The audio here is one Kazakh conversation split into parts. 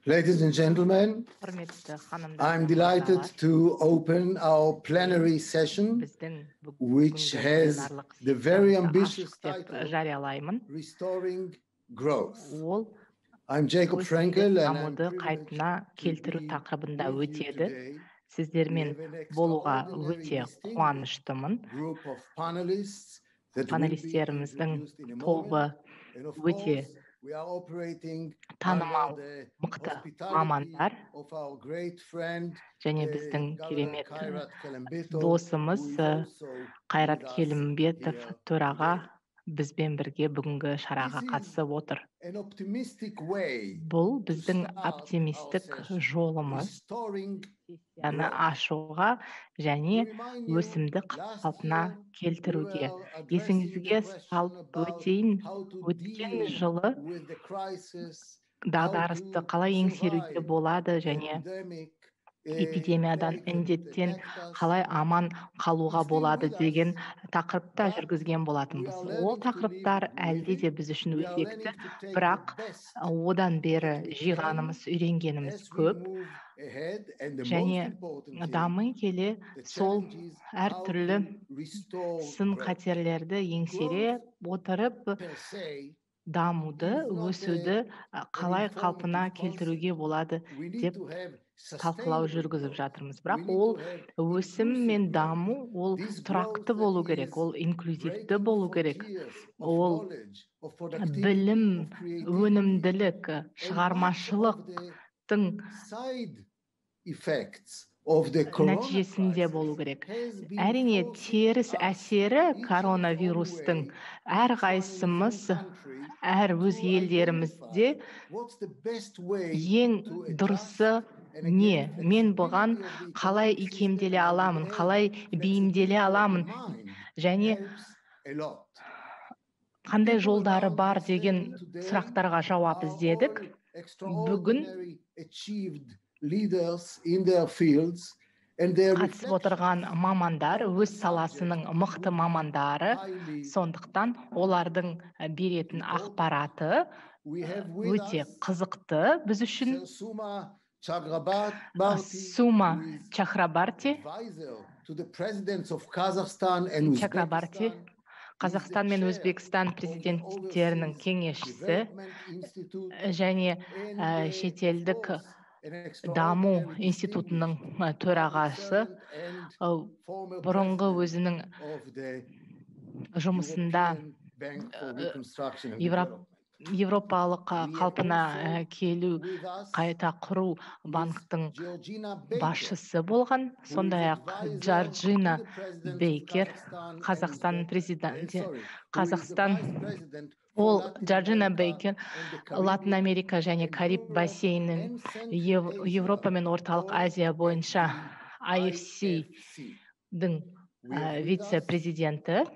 Ladies and gentlemen, I'm delighted to open our plenary session, which has the very ambitious title, Restoring Growth. I'm Jacob Frenkel, and I'm келтіру тақырыбында өтеді. Сіздермен болуға өте қуаныштымын. Панелистеріміздің тобы өте танымал мықты мамандар және біздің керемет досымыз Қайрат Келімбетов төраға бізбен бірге бүгінгі шараға қатысып отыр. Бұл біздің оптимистік жолымыз сессияны ашуға және өсімді қалпына келтіруге. Есіңізге салып өтейін, өткен жылы дағдарысты қалай еңсеруге болады және эпидемиядан, індеттен қалай аман қалуға болады деген тақырыпта жүргізген болатынбыз. Ол тақырыптар әлде де біз үшін өзекті, бірақ одан бері жиғанымыз, үйренгеніміз көп. Және дами келе сол әртүрлі сын қатерлерді еңсере отырып дамуды, өсуді қалай қалпына келтіруге болады деп талқылау жүргізіп жатырмыз. Бірақ ол өсім мен даму, ол тұрақты болу керек, ол инклюзивті болу керек. Ол білім, өнімділік, шығармашылықтың нәтижесінде болу керек. Әрине, теріс әсері коронавирустың әрқайсымыз, әр өз елдерімізде ең дұрысы не? Мен бұған қалай икемделе аламын, қалай бейімделе аламын және қандай жолдары бар деген сұрақтарға жауап іздедік. Бүгін қатысып отырған мамандар, өз саласының мықты мамандары, сондықтан олардың беретін ақпараты өте қызықты біз үшін. Сума Чакрабарти, Қазақстан мен Өзбекстан президенттерінің кеңесшісі және шетелдік даму институтының төрағасы, бұрынғы өзінің жұмысында Европалық қалпына келу, қайта құру банктың басшысы болған. Сондай-ақ Джорджина Бейкер, Қазақстан президенті, Джорджина Бейкер, Латын Америка және Кариб бассейнінің Европа мен Орталық Азия бойынша IFC-дің вице-президенті,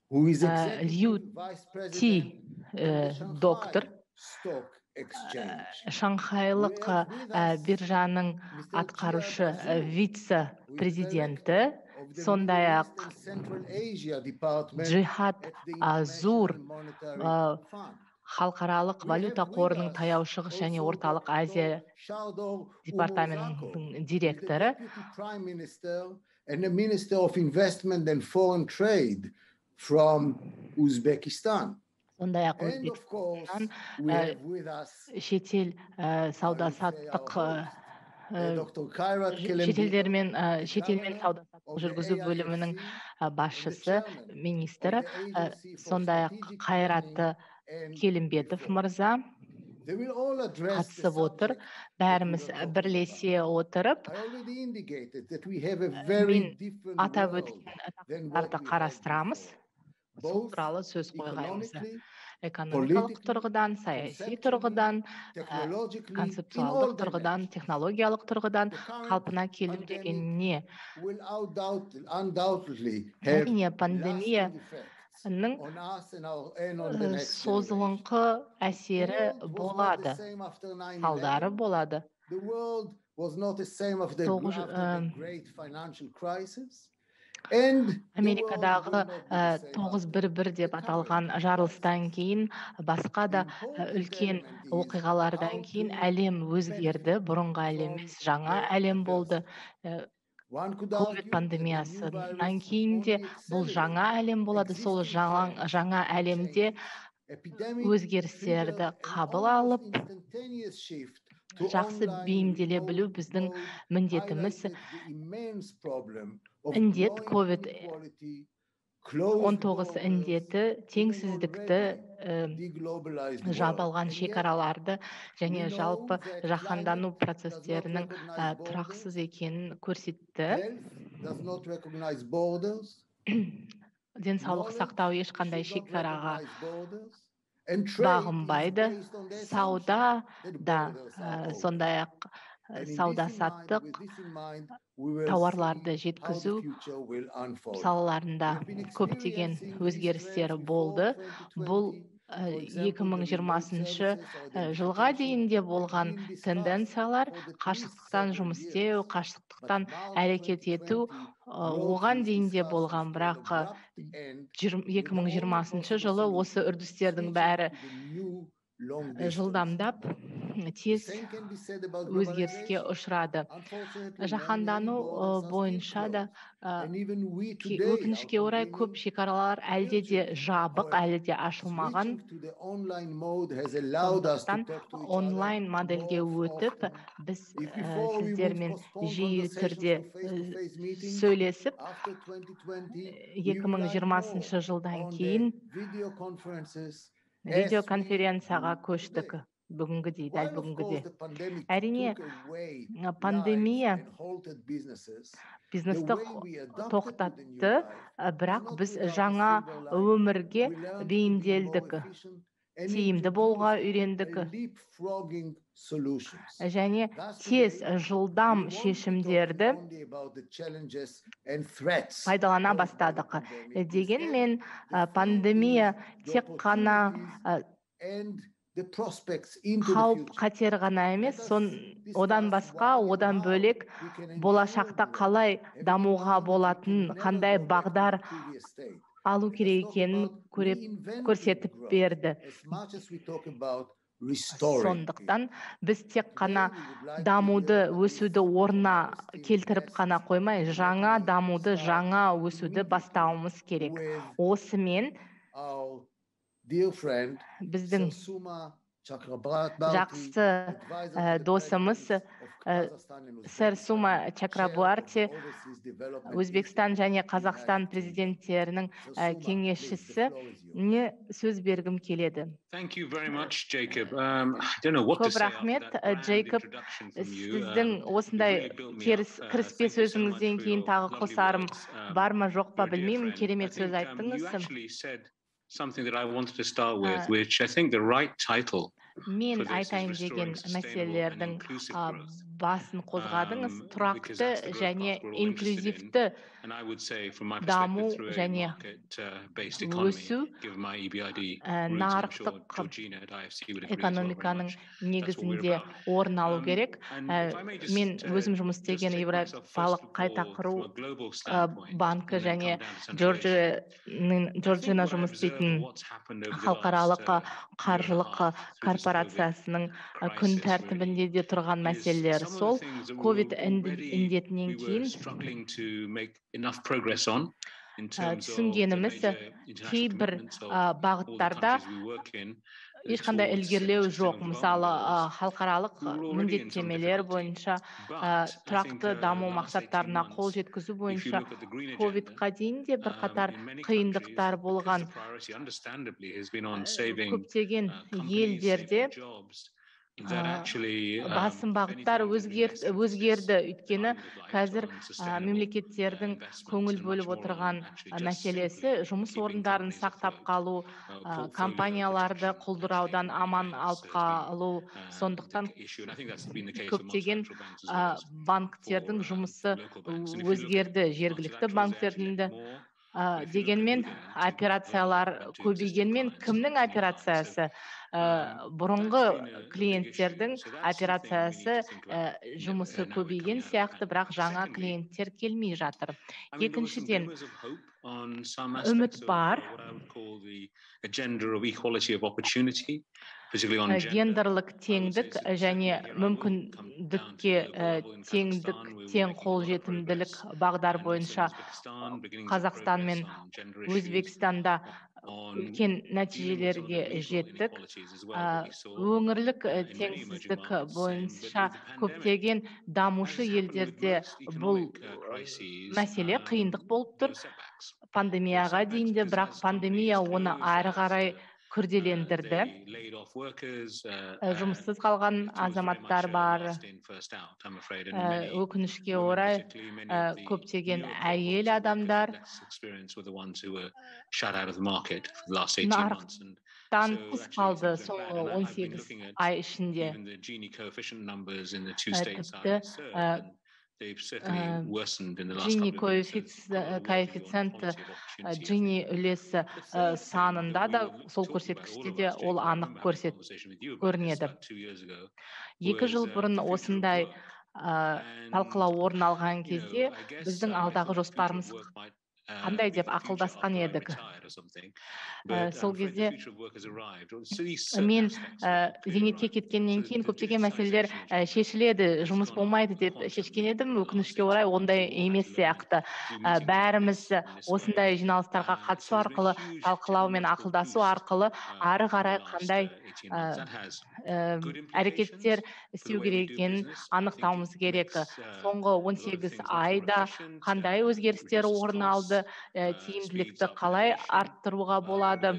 Лью Ти доктор, Шанхайлық биржаның атқарушы вице-президенті, сондай-ақ Джихад Азур, халықаралық валюта қорының таяу шығыс және орталық Азия департаментінің директоры, from Uzbekistan. Сондай-ақ Өзбекстаннан шетел сауда-саттық шетелмен сауда-саттық жүргізу бөлімінің басшысы, министрі, сондай-ақ Қайрат Келімбетов мырза қатысып отыр. Бәріміз бірлесе отырып, мен атап өткен тақырыптарды қарастырамыз. Сол туралы сөз қойғанымыз. Экономикалық тұрғыдан, саяси тұрғыдан, концептуалдық тұрғыдан, технологиялық тұрғыдан қалпына келу деген не? Әрине, пандемияның созылыңқы әсері болады, салдары болады. Америкадағы 911 деп аталған жарылыстан кейін, басқа да үлкен оқиғалардан кейін әлем өзгерді. Бұрынғы әлем емес, жаңа әлем болды. COVID пандемиясынан кейін де бұл жаңа әлем болады. Сол жаңа әлемде өзгерістерді қабыл алып, жақсы бейімделе білу біздің міндетіміз. Індет COVID-19 індеті теңсіздікті, жабылған шекараларды және жалпы жаһандану процестерінің тұрақсыз екенін көрсетті. Денсаулық сақтау ешқандай шекараға бағынбайды. Сауда да сондай-ақ сауда-саттық, тауарларды жеткізу салаларында көптеген өзгерістер болды. Бұл 2020 жылға дейінде болған тенденциялар, қашықтықтан жұмыс істеу, қашықтықтан әрекет ету, оған дейінде болған, бірақ 2020 жылы осы үрдістердің бәрі жылдамдап, тез өзгеріске ұшырады. Жаһандану бойынша да өкінішке орай көп шекаралар әлде де жабық, әлде де ашылмаған. Сондықтан онлайн модельге өтіп, біз сіздермен жиі түрде сөйлесіп, 2020 жылдан кейін видеоконференцияға көштік. Бүгінгідей, дәл бүгінгіде. Әрине, пандемия бизнесті тоқтатты, бірақ біз жаңа өмірге бейімделдік. Тиімді болуға үйрендік. Және тез, жылдам шешімдерді пайдалана бастадық. Дегенмен, пандемия тек қана қауіп қатер ғана емес, одан басқа, одан бөлек болашақта қалай дамуға болатын, қандай бағдар алу керек екенін көрсетіп берді. Сондықтан біз тек қана дамуды, өсуді орнына келтіріп қана қоймай, жаңа дамуды, жаңа өсуді бастауымыз керек. Осымен біздің жақсы досымыз Сарсума Чакрабуарти, Өзбекстан және Қазақстан президенттерінің кеңесшісі, не сөз бергім келеді. Көп рахмет, Джейкоб. Сіздің осындай кіріспе сөзіңізден кейін тағы қосарым бар ма, жоқ па білмеймін, керемет сөз айттыңыз. Something that I wanted to start with, which I think the right title. Мен айтайын деген мәселелердің басын қозғадыңыз. Тұрақты және инклюзивті даму және өсу нарықтық экономиканың негізінде орын алу керек. Мен өзім жұмыс істеген Еуропалық қайта құру банкі және Джорджина жұмыс істейтін халықаралық қаржылық корпорациясының күн тәртібінде де тұрған мәселелер сол. COVID індетінен кейін түсінгеніміз, кейбір бағыттарда ешқандай ілгерілеу жоқ. Мысалы, халықаралық міндеттемелер бойынша, тұрақты даму мақсаттарына қол жеткізу бойынша COVID-қа дейін де бірқатар қиындықтар болған. Көптеген елдерде басым бағыттар өзгерді. Өйткені қазір мемлекеттердің көңіл бөліп отырған мәселесі жұмыс орындарын сақтап қалу, компанияларды құлдыраудан аман алып қалу. Сондықтан көптеген банктердің жұмысы өзгерді. Жергілікті банктердің Дегенмен операциялар көбейгенмен кімнің операциясы? Бұрынғы клиенттердің операциясы жұмысы көбейген сияқты, бірақ жаңа клиенттер келмей жатыр. Екіншіден, үміт бар. Гендерлік теңдік және мүмкіндікке теңдік, тең қолжетімділік бағдар бойынша Қазақстан мен Өзбекстанда үлкен нәтижелерге жеттік. Өңірлік теңсіздік бойынша көптеген дамушы елдерде бұл мәселе қиындық болып тұр. Пандемияға дейін де, бірақ пандемия оны ары қарай күрделендірді. Жұмыссыз қалған азаматтар бар. Өкінішке орай, көптеген әйел адамдар нарықтан тыс қалды соңғы 18 ай ішінде. Джини коэффициенті, Джини үлесі санында да, сол көрсеткіште де ол анық көрінеді. 2 жыл бұрын осындай талқылау орын алған кезде біздің алдағы жоспарымыз қандай деп ақылдасқан едік. Сол кезде мен зейнетке кеткеннен кейін көптеген мәселелер шешіледі, жұмыс болмайды деп шешкен едім. Өкінішке орай ондай емес сияқты. Бәріміз осындай жиналыстарға қатысу арқылы, талқылау мен ақылдасу арқылы ары қарай қандай әрекеттер істеу керек екенін анықтауымыз керек. Соңғы 18 айда қандай өзгерістер орын алды, тиімділікті қалай арттыруға болады,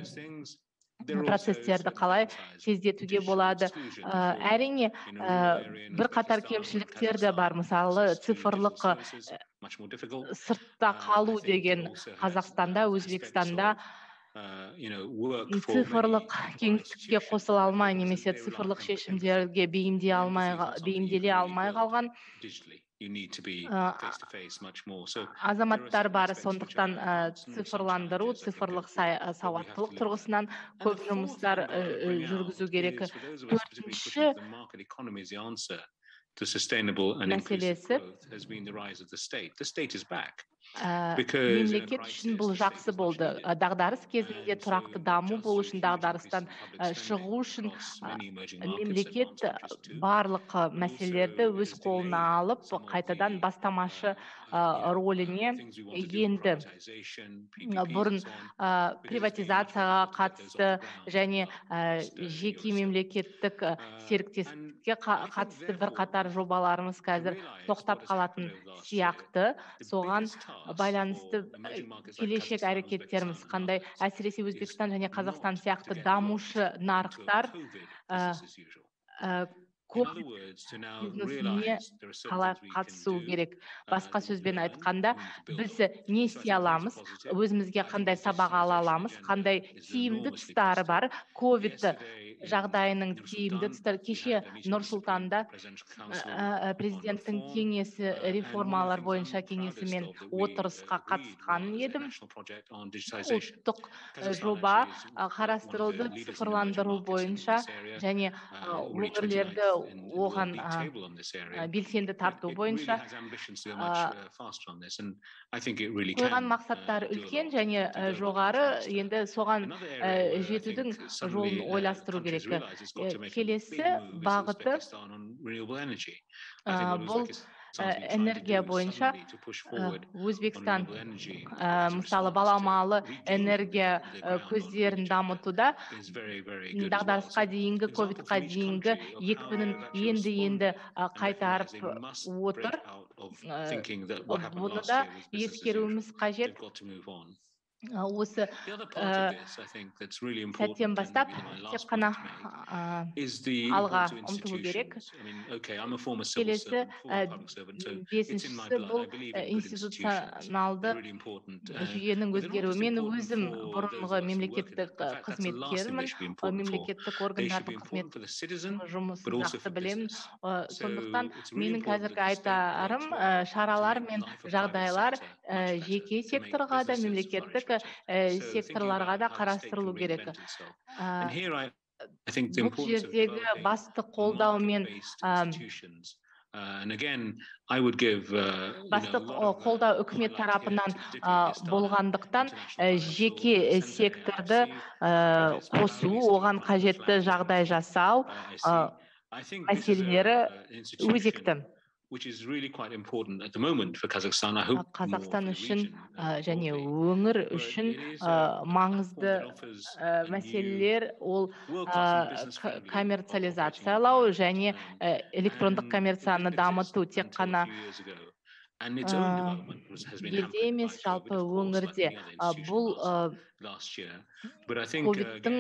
процесстерді қалай тездетуге болады. Әрине, бір қатар кемшіліктер де бар. Мысалы, цифрлық сыртта қалу деген Қазақстанда, Өзбекстанда цифрлық кеңістікке қосыла алмай, немесе цифрлық шешімдерге бейімделе алмай қалған азаматтар бар. Сондықтан цифрландыру, цифрлық сауаттылық тұрғысынан көп жұмыстар жүргізу керек. Төртінші мәселесі мемлекет үшін бұл жақсы болды. Дағдарыс кезінде тұрақты даму болу үшін, дағдарыстан шығу үшін мемлекет барлық мәселелерді өз қолына алып, қайтадан бастамашы роліне енді. Бұрын приватизацияға қатысты және жеке мемлекеттік серіктестікке қатысты бір қатар жобаларымыз қазір тоқтап қалатын сияқты. Соған байланысты келешек әрекеттеріміз қандай? Әсіресе Өзбекстан және Қазақстан сияқты дамушы нарықтар бизнесіне қалай қатысу керек? Басқа сөзбен айтқанда, біз не істей аламыз, өзімізге қандай сабақ ала аламыз, қандай тиімді тұстары бар, ковид жағдайының тиімді тұстары. Кеше Нұр-Сұлтанда президенттің кеңесі, реформалар бойынша кеңесімен отырысқа қатысқан едім. Ұлттық жоба қарастырылды цифрландыру бойынша және өңірлерді оған белсенді тарту бойынша. Қойған мақсаттар үлкен және жоғары, енді соған жетудің жолын ойластыру керек. Келесі бағыты бұл энергия бойынша. Өзбекстан мысалы баламалы энергия көздерін дамытуда. Дағдарысқа дейінгі, ковидқа дейінгі екпінін енді қайтарып отыр. Бұны да ескеруіміз қажет. осы сәттен бастап тек қана алға ұмтылу керек. Келесі бесіншісі бұл институционалды жүйенің өзгеруімен өзім бұрынғы мемлекеттік қызметкермін, мемлекеттік органдардың қызметінің жұмысын жақсы білемін. Сондықтан менің қазіргі айтарым шаралар мен жағдайлар жеке секторға да мемлекеттік секторларға да қарастырылу керек. Бұл жердегі басты қолдау мен басты қолдау үкімет тарапынан болғандықтан жеке секторды қосу, оған қажетті жағдай жасау мәселелері өзекті. Қазақстан үшін және өңір үшін маңызды мәселелер ол коммерциализациялау және электрондық коммерцияны дамыту. Тек қана елде емес, жалпы өңірде. Бұл ковидтің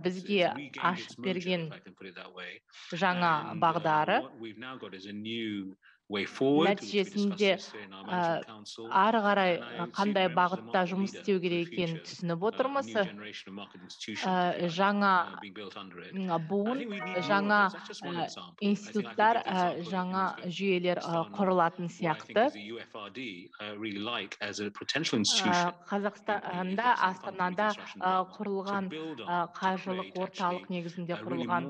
бізге ашып берген жаңа бағдары. Нәтижесінде ары қарай қандай бағытта жұмыс істеу керек екенін түсініп отырмыз. Жаңа буын, жаңа институттар, жаңа жүйелер құрылатын сияқты. Қазақстанда, Астанада құрылған қаржылық орталық негізінде құрылған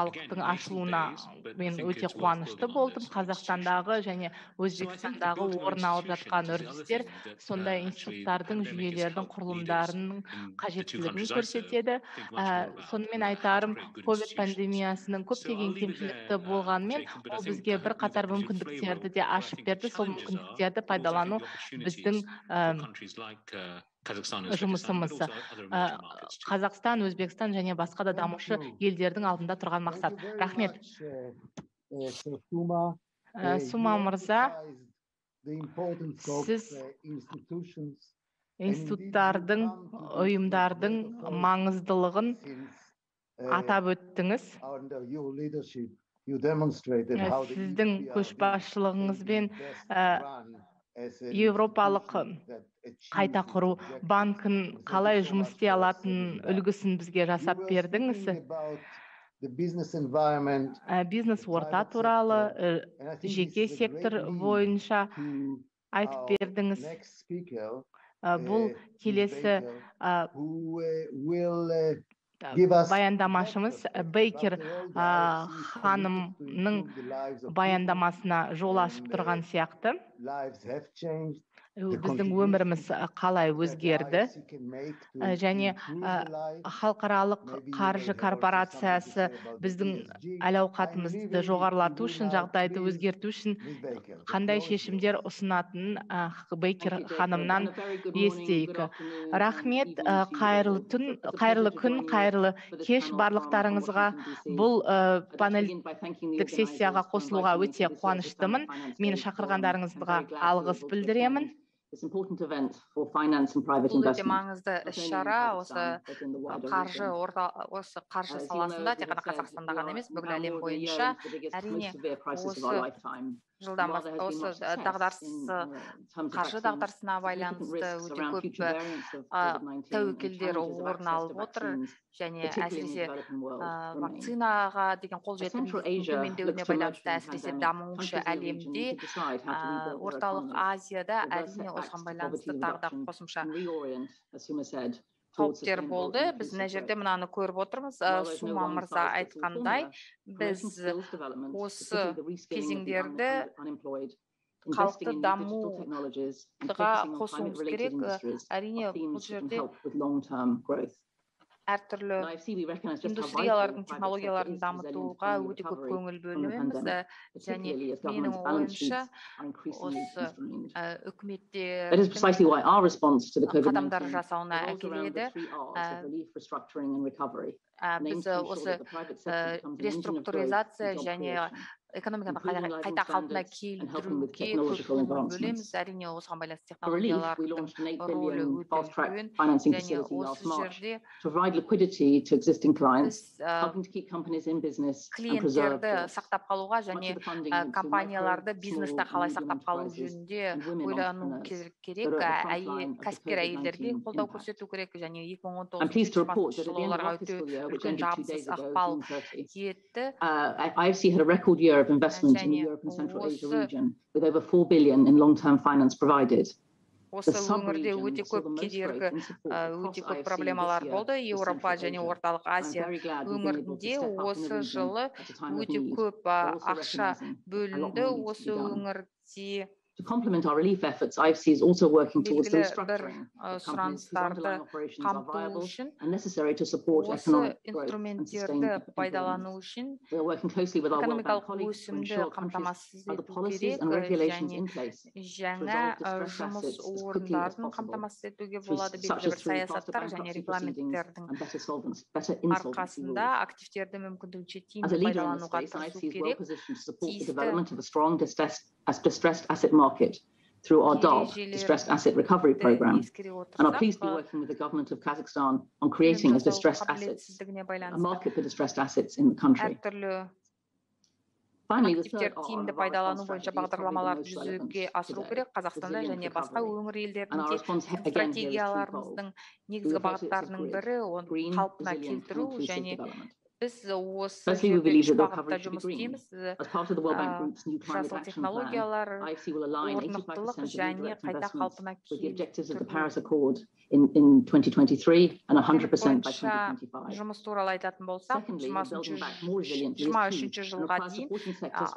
орталықтың ашылуына мен өте қуанышты болдым. Қазақстандағы және Өзбекстандағы орын алып жатқан үрдістер сондай институттардың, жүйелердің, құрылымдарының қажеттілігін көрсетеді. Сонымен айтарым, ковид пандемиясының көптеген кемшілікті болғанымен, ол бізге бір қатар мүмкіндіктерді де ашып берді. Сол мүмкіндіктерді пайдалану біздің жұмысымыз. Қазақстан, Өзбекстан және басқа да дамушы елдердің алдында тұрған мақсат. Рахмет. Сума мырза, сіз институттардың, ұйымдардың маңыздылығын атап өттіңіз. Сіздің көшбасшылығыңызбен Европалық қайта құру банкін қалай жұмыс істей алатын үлгісін бізге жасап бердіңіз. Бизнес орта туралы, жеке сектор бойынша айтып бердіңіз. Бұл келесі баяндамашымыз Бейкер ханымның баяндамасына жол ашып тұрған сияқты. Біздің өміріміз қалай өзгерді және халықаралық қаржы корпорациясы біздің әл-ауқатымызды жоғарылату үшін, жағдайды өзгерту үшін қандай шешімдер ұсынатынын Бейкер ханымнан естейік. Рахмет, қайырлы күн, қайырлы кеш барлықтарыңызға. Бұл панельдік сессияға қосылуға өте қуаныштымын. Мені шақырғандарыңызға алғыс білдіремін. Бұл өте маңызды іс-шара, осы қаржы саласында, тек қана Қазақстанда ғана емес, бүкіл әлем бойынша. Әрине, осы қаржы дағдарысына байланысты өте көп тәуекелдер орын алып отыр, және әсіресе вакцинаға деген қолжетімділіктің төмендеуіне байланысты, әсіресе дамушы әлемде, Орталық Азияда әрине осыған байланысты тағы да қосымша қауіптер болды. Біз мына жерде мынаны көріп отырмыз. Сума мырза айтқандай, біз осы кезеңдерді халықты дамуға қосуымыз керек. Әрине, бұл жерде әртүрлі индустриялардың, технологияларын дамытуға өте көп көңіл бөлеміз, және менің ойымша осы үкіметтер қадамдар жасауына әкеледі. Біз осы реструктуризация және экономиканы қайта қалпына келтіруге көп көңіл бөлеміз. Әрине осыған байланысты технологиялардың рөлі өте үлкен. Және осы жерде біз клиенттерді сақтап қалуға және компанияларды бизнесті қалай сақтап қалу жөнінде ойлану керек. Кәсіпкер әйелдерге қолдау көрсету керек және 2019 жылы оларға өте үлкен жағымсыз ықпал етті. IFC had a record year of investment in the Europe and Central Asia region, with over 4 billion in long-term finance provided. Осы өңірде өте көп кедергі, өте көп проблемалар болды. Еуропа және Орталық Азия өңірінде осы жылы өте көп ақша бөлінді. Осы өңірде To complement our relief efforts, IFC is also working towards the restructuring of companies whose underlying operations are viable and necessary to support economic growth and sustain development. We are working closely with our World Bank colleagues to ensure countries have the policies and regulations in place to resolve distressed assets as quickly as possible, such as through faster bankruptcy proceedings and better insolvency rules. As a leader in this space, IFC is well positioned to support the development of a strong distressed asset market through our DARP, Distressed Asset Recovery Program, and are pleased to be working with the government of Kazakhstan on creating a market for distressed assets in the country. Finally, the third тиімді пайдалану бойынша бағдарламаларды жүзеге асыру керек. Қазақстанда және басқа өңір елдерінде стратегияларымыздың негізгі бағыттарының бірі оны қалпына келтіру және біз осы жерде үш бағытта жұмыс істейміз. Жасыл технологиялар, орнықтылық және қайта қалпына келтіру. In 2023 and 100% by 2025. Жұмыс туралы айтатын болсақ, 2023 жылға дейін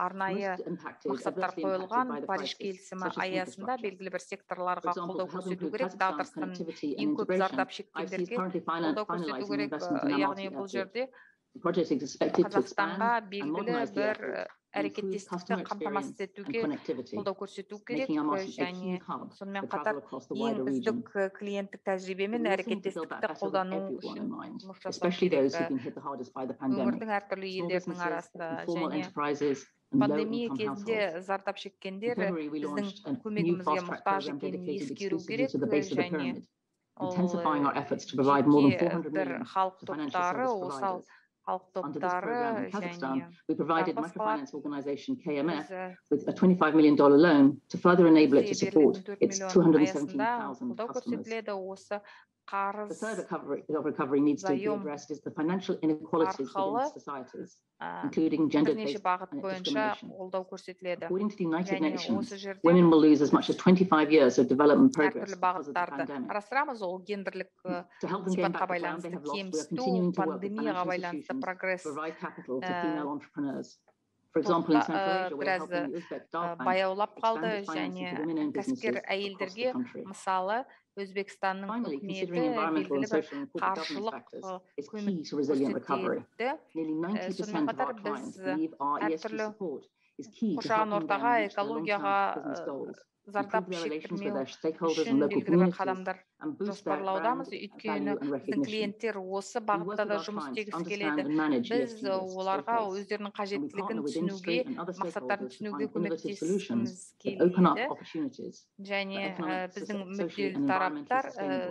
арнайы мақсаттар қойылған. Париж келісімі аясында белгілі бір секторларға қолдау көрсету керек. Дағдарыстан ең көп зардап шеккендерге қолдау көрсету керек. Яғни бұл жерде Қазақстанға белгілі бір әрекеттестікті қамтамасыз етуге қолдау көрсету керек және сонымен қатар ең үздік клиенттік тәжірибе мен әрекеттестікті қолдану үшін жұмыс жасау керек. Өңірдің әртүрлі елдерінің арасында және пандемия кезінде зардап шеккендер біздің көмегімізге мұқтаж екенін ескеру керек және бір халық топтары, осал халық топтары және we provided microfinance organization KMF with a $25 million loan to further enable it to support its 217,000 customers. The third recovery needs to be addressed is the financial inequalities within societies, including gender-based discrimination. According to the United Nations, women will lose as much as 25 years of development progress because of the pandemic. To help them gain back the ground they have lost, we are continuing to work with financial institutions to provide capital to female entrepreneurs. For example, in Central Asia, we are helping the Uzbek DARP Bank expand its financing to women-owned businesses across the country. Өзбекстанның үкіметі белгілі бір қаржылық көмек көрсетті. Сонымен қатар біз әртүрлі қоршаған ортаға, экологияға зардап шектірмеу үшін белгілі бір қадамдар жоспарлаудамыз. Өйткені біздің клиенттер осы бағытта да жұмыс істегісі келеді. Біз оларға өздерінің қажеттілігін түсінуге, мақсаттарын түсінуге көмектескіміз келеді. Және біздің мүдделі тараптар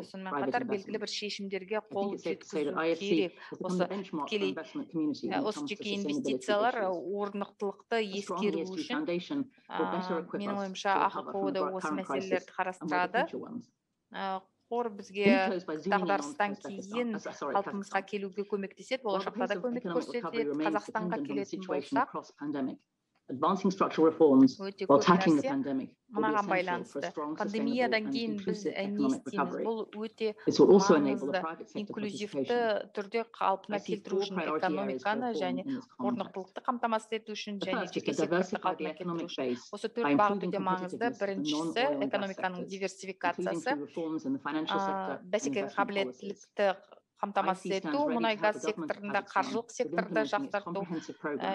сонымен қатар белгілі бір шешімдерге қол жеткізу керек. Осы жеке инвестициялар орнықтылықты ескеру үшін менің ойымша АХқО-да осы мәселелерді қарастырады. Қор бізге дағдарыстан кейін қалпымызға келуге көмектеседі, болашақта да көмек көрсетеді. Қазақстанға келетін болсақ, advancing structural reforms while tackling the pandemic will be essential for a strong, sustainable and inclusive economic recovery. This will also enable the private sector participation. түрде қалпына келтіру үшін экономиканы және орнықтылықты қамтамасыз ету үшін және жеке секторды қалпына келтіру үшін. Осы төрт бағыт өте маңызды. Біріншісі экономиканың диверсификациясы, бәсекеге қабілеттілікті қамтамасыз ету, мұнай-газ секторында, қаржылық секторда жақсарту.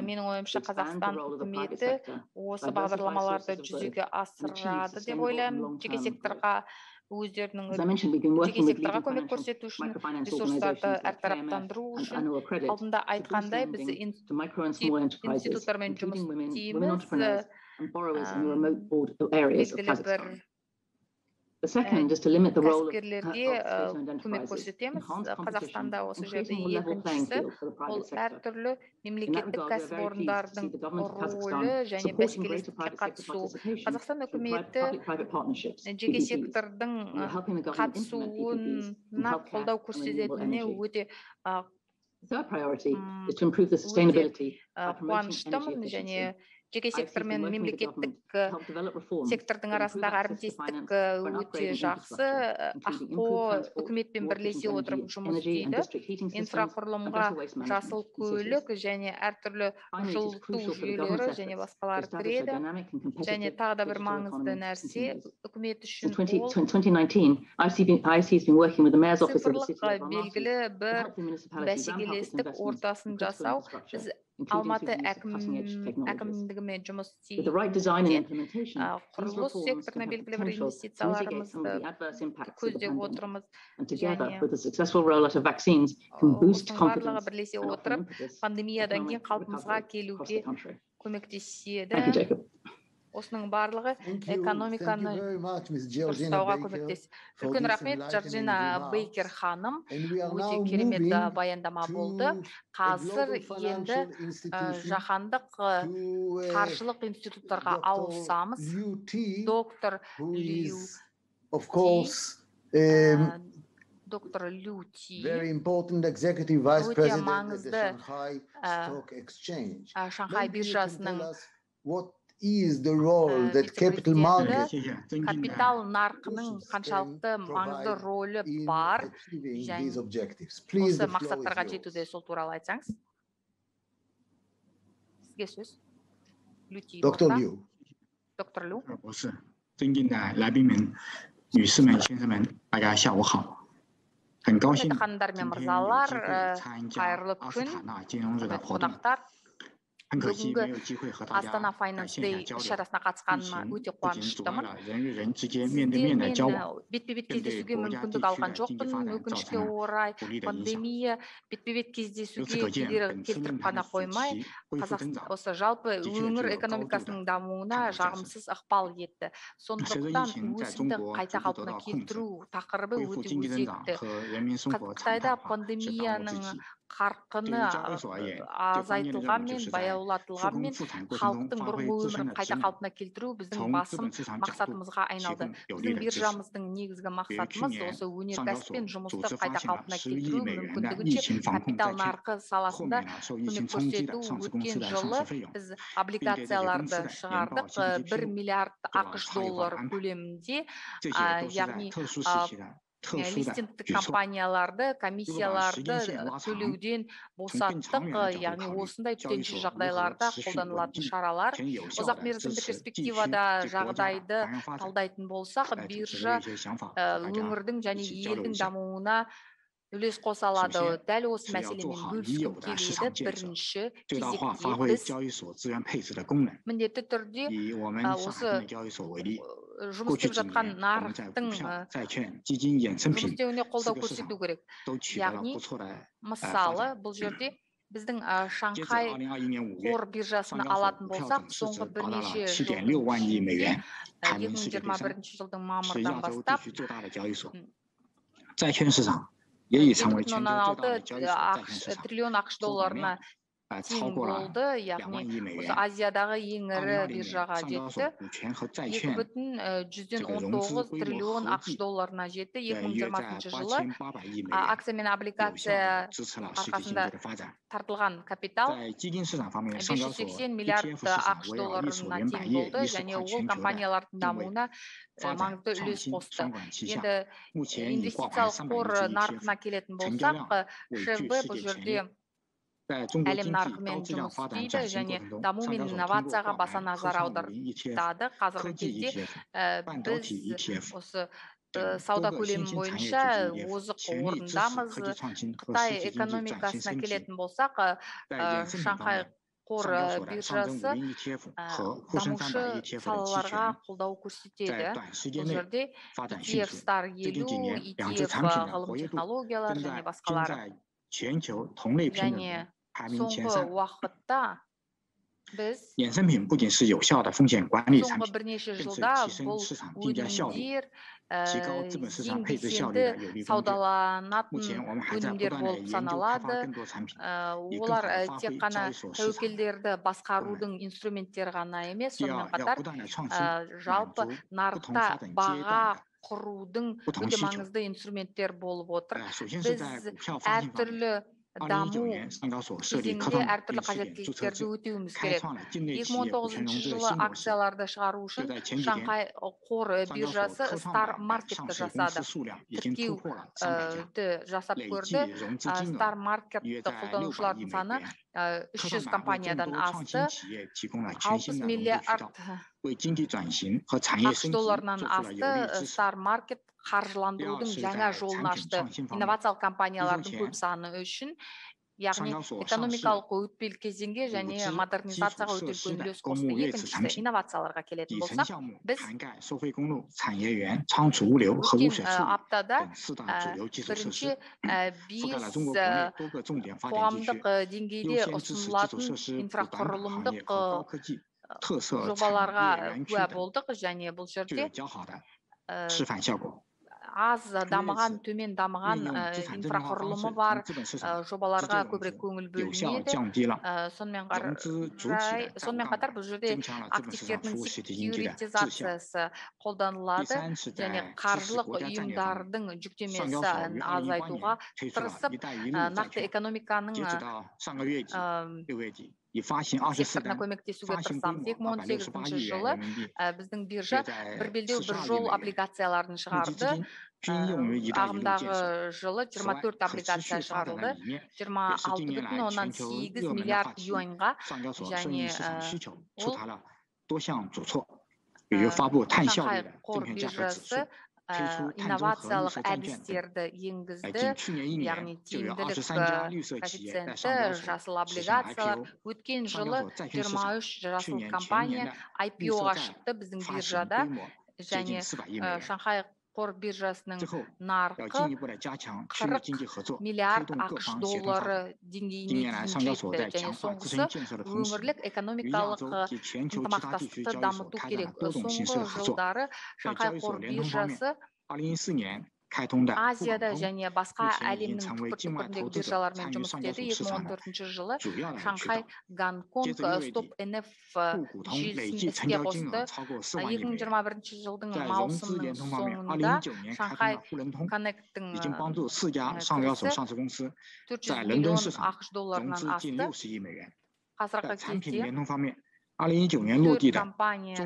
Менің ойымша Қазақстан үкіметі осы бағдарламаларды жүзеге асырады деп ойлаймын. Жеке секторға өздерінің As I mentioned, we've been жеке working with секторға leading көмек financial көрсету үшін microfinance ресурстарды organizations like әртараптандыру KMF and үшін Annual Credit алдында to boost айтқандай біз lending to micro and small enterprises, институттармен жұмыс including women істейміз entrepreneurs and borrowers in the remote areas of белгілі бір Kazakhstan. The second is to limit the role of кәсіпкерлерге state-owned көмек enterprises, көрсетеміз. enhance competition, Қазақстанда осы and жерде create a more level playing екіншісі field for the ол private sector. әртүрлі In that мемлекеттік regard, we are very pleased to see кәсіпорындардың the government of рөлі Kazakhstan және supporting greater бәсекелестікке private sector қатысу. participation Қазақстан through үкіметі public-private partnerships, жеке PPPs. сектордың We are helping the government implement PPPs in қатысуына healthcare қолдау and renewable көрсететініне energy. өте The third priority is to improve the sustainability by promoting energy қуаныштымын және efficiency. жеке сектор мен мемлекеттік сектордың арасындағы әріптестік өте жақсы. АХО үкіметпен бірлесе отырып жұмыс істейді. Инфрақұрылымға жасыл көлік және әртүрлі жылыту жүйелері және басқалар кіреді. Және тағы да бір маңызды нәрсе үкімет үшін ол цифрлық белгілі бір бәсекелестік ортасын жасау. Біз Алматы әкімдігімен жұмыс істейді. Құрылыс секторына белгілі бір инвестицияларымызды көздеп отырмыз. Және осының барлығы бірлесе отырып, пандемиядан кейін қалпымызға келуге көмектеседі. Осының барлығы экономиканы дұрыстауға көмектеседі. Үлкен рахмет, Джорджина Бейкер ханым. Өте керемет баяндама болды. Қазір енді жаһандық қаржылық институттарға ауысамыз. Доктор Лю very important executive vice president at the Шанхай биржасының is the role that capital market капитал нарқының қаншалықты маңызды рөлі бар және осы мақсаттарға жетуде, сол туралы айтсаңыз. Сізге сөз. Доктор Лю. Доктор Лю. 我是尊敬的来宾们、女士们、先生们，大家下午好。很高兴今天有机会参加奥斯塔纳金融日的活动。 бүгінгі Астана Finance Day шарасына қатысқаныма өте қуаныштымын. Сіздермен бетпе-бет кездесуге мүмкіндік алған жоқпын. Өкінішке орай пандемия бетпе-бет кездесуге кедергі келтіріп қана қоймай, Қазақстан осы жалпы өңір экономикасының дамуына жағымсыз ықпал етті. Сондықтан өзіндік қайта қалпына келтіру тақырыбы өте өзекті. Қытайда пандемияның қарқыны азайтылғанмен, баяулатылғанмен, халықтың бұрынғы өмірін қайта қалпына келтіру біздің басым мақсатымызға айналды. Біздің биржамыздың негізгі мақсатымыз осы өнеркәсіп пен жұмысты қайта қалпына келтіру мүмкіндігінше капитал нарқы саласында көмек көрсету. Өткен жылы біз облигацияларды шығардық 1 миллиард ақш доллар көлемінде, яғни листингтік компанияларды, комиссияларды төлеуден босаттық, яғни осындай төтенше жағдайларда қолданылатын шаралар. Ұзақ мерзімді перспективада жағдайды талдайтын болсақ, биржа өңірдің және елдің дамуына үлес қоса алады. Дәл осы мәселемен бөліскім келеді. Бірінші кезекте біз міндетті түрде осы жұмыс істеп жатқан нарықтың жұмыс істеуіне қолдау көрсету керек. Яғни, мысалы, бұл жерде біздің Шанхай қор биржасына алатын болсақ, соңғы бірнеше жылдың 2021 жылдың мамырдан бастап 2,6 триллион ақш долларына тең болды, яғни Азиядағы ең ірі биржаға жетті. 2,119 триллион ақш долларына жетті 2020 жылы. Акция мен облигация арқасында тартылған капитал 580 миллиард ақш долларына тең болды, және ол компаниялардың дамуына маңызды үлес қосты. Енді инвестициялық қор нарқына келетін болсақ, ШФБ бұл жерде әлем нарқымен жұмыс істейді және даму мен инновацияға баса назар аудартады. Қазіргі кезде біз осы сауда көлемі бойынша озық орындамыз. Қытай экономикасына келетін болсақ, Шанхай қор биржасы дамушы салаларға қолдау көрсетеді. Бұл жерде ETF Star 50, ETF ғылым технологиялар және басқалары. Және соңғы уақытта біз соңғы бірнеше жылда бұл өнімдер ең белсенді саудаланатын өнімдер болып саналады. Олар тек қана тәуекелдерді басқарудың инструменттері ғана емес, сонымен қатар жалпы нарықта баға құрудың өте маңызды инструменттер болып отыр. Біз әртүрлі даму кезеңінде әртүрлі қажеттіліктерді өтеуіміз керек. 2019 жылы акцияларды шығару үшін Шанхай қор биржасы Star Market'ті жасады. Тіркеуді жасап көрді. Star Market'ті қолданушылардың саны 300 компаниядан асты. 60 миллиард ақш долларынан асты. Star Market қаржыландырудың жаңа жолын ашты инновациялық компаниялардың көп саны үшін, яғни экономикалық өтпелі кезеңге және модернизацияға өте үлкен үлес қосты. Екіншісі инновацияларға келетін болсақ, біз өткен аптада бірінші 5 қоғамдық деңгейде ұсынылатын инфрақұрылымдық жобаларға куә болдық, және бұл жерде аз дамыған, төмен дамыған инфрақұрылымы бар жобаларға көбірек көңіл бөлінеді. Сонымен қатар бұл жерде активтердің секьюритизациясы қолданылады және қаржылық ұйымдардың жүктемесін азайтуға тырысып, нақты экономиканың секторына көмектесуге тырысамыз. 2018 жылы біздің биржа бір белдеу бір жол облигацияларын шығарды. Ағымдағы жылы 24 облигация шығарылды, 26,8 миллиард юаньға, және Шанхай қор биржасы инновациялық әдістерді енгізді, яғни тиімділік коэффициенті, жасыл облигациялар. Өткен жылы 23 жасыл компания IPO-ға шықты біздің биржада, және Шанхай қор биржасының нарқы 40 миллиард ақш доллары деңгейіне жетті, және соңғысы өңірлік экономикалық ынтымақтастықты дамыту керек. Соңғы жылдары Шанхай қор биржасы Азияда және басқа әлемнің түкпір-түкпіріндегі биржалармен жұмыс істеді. 2014 жылы Шанхай Гонконг Стоп НФ желісін іске қосты. 2021 жылдың маусымның соңында Шанхай Коннекттің кірісі 400 миллион ақш долларынан асты. Қазіргі кезде 4 компания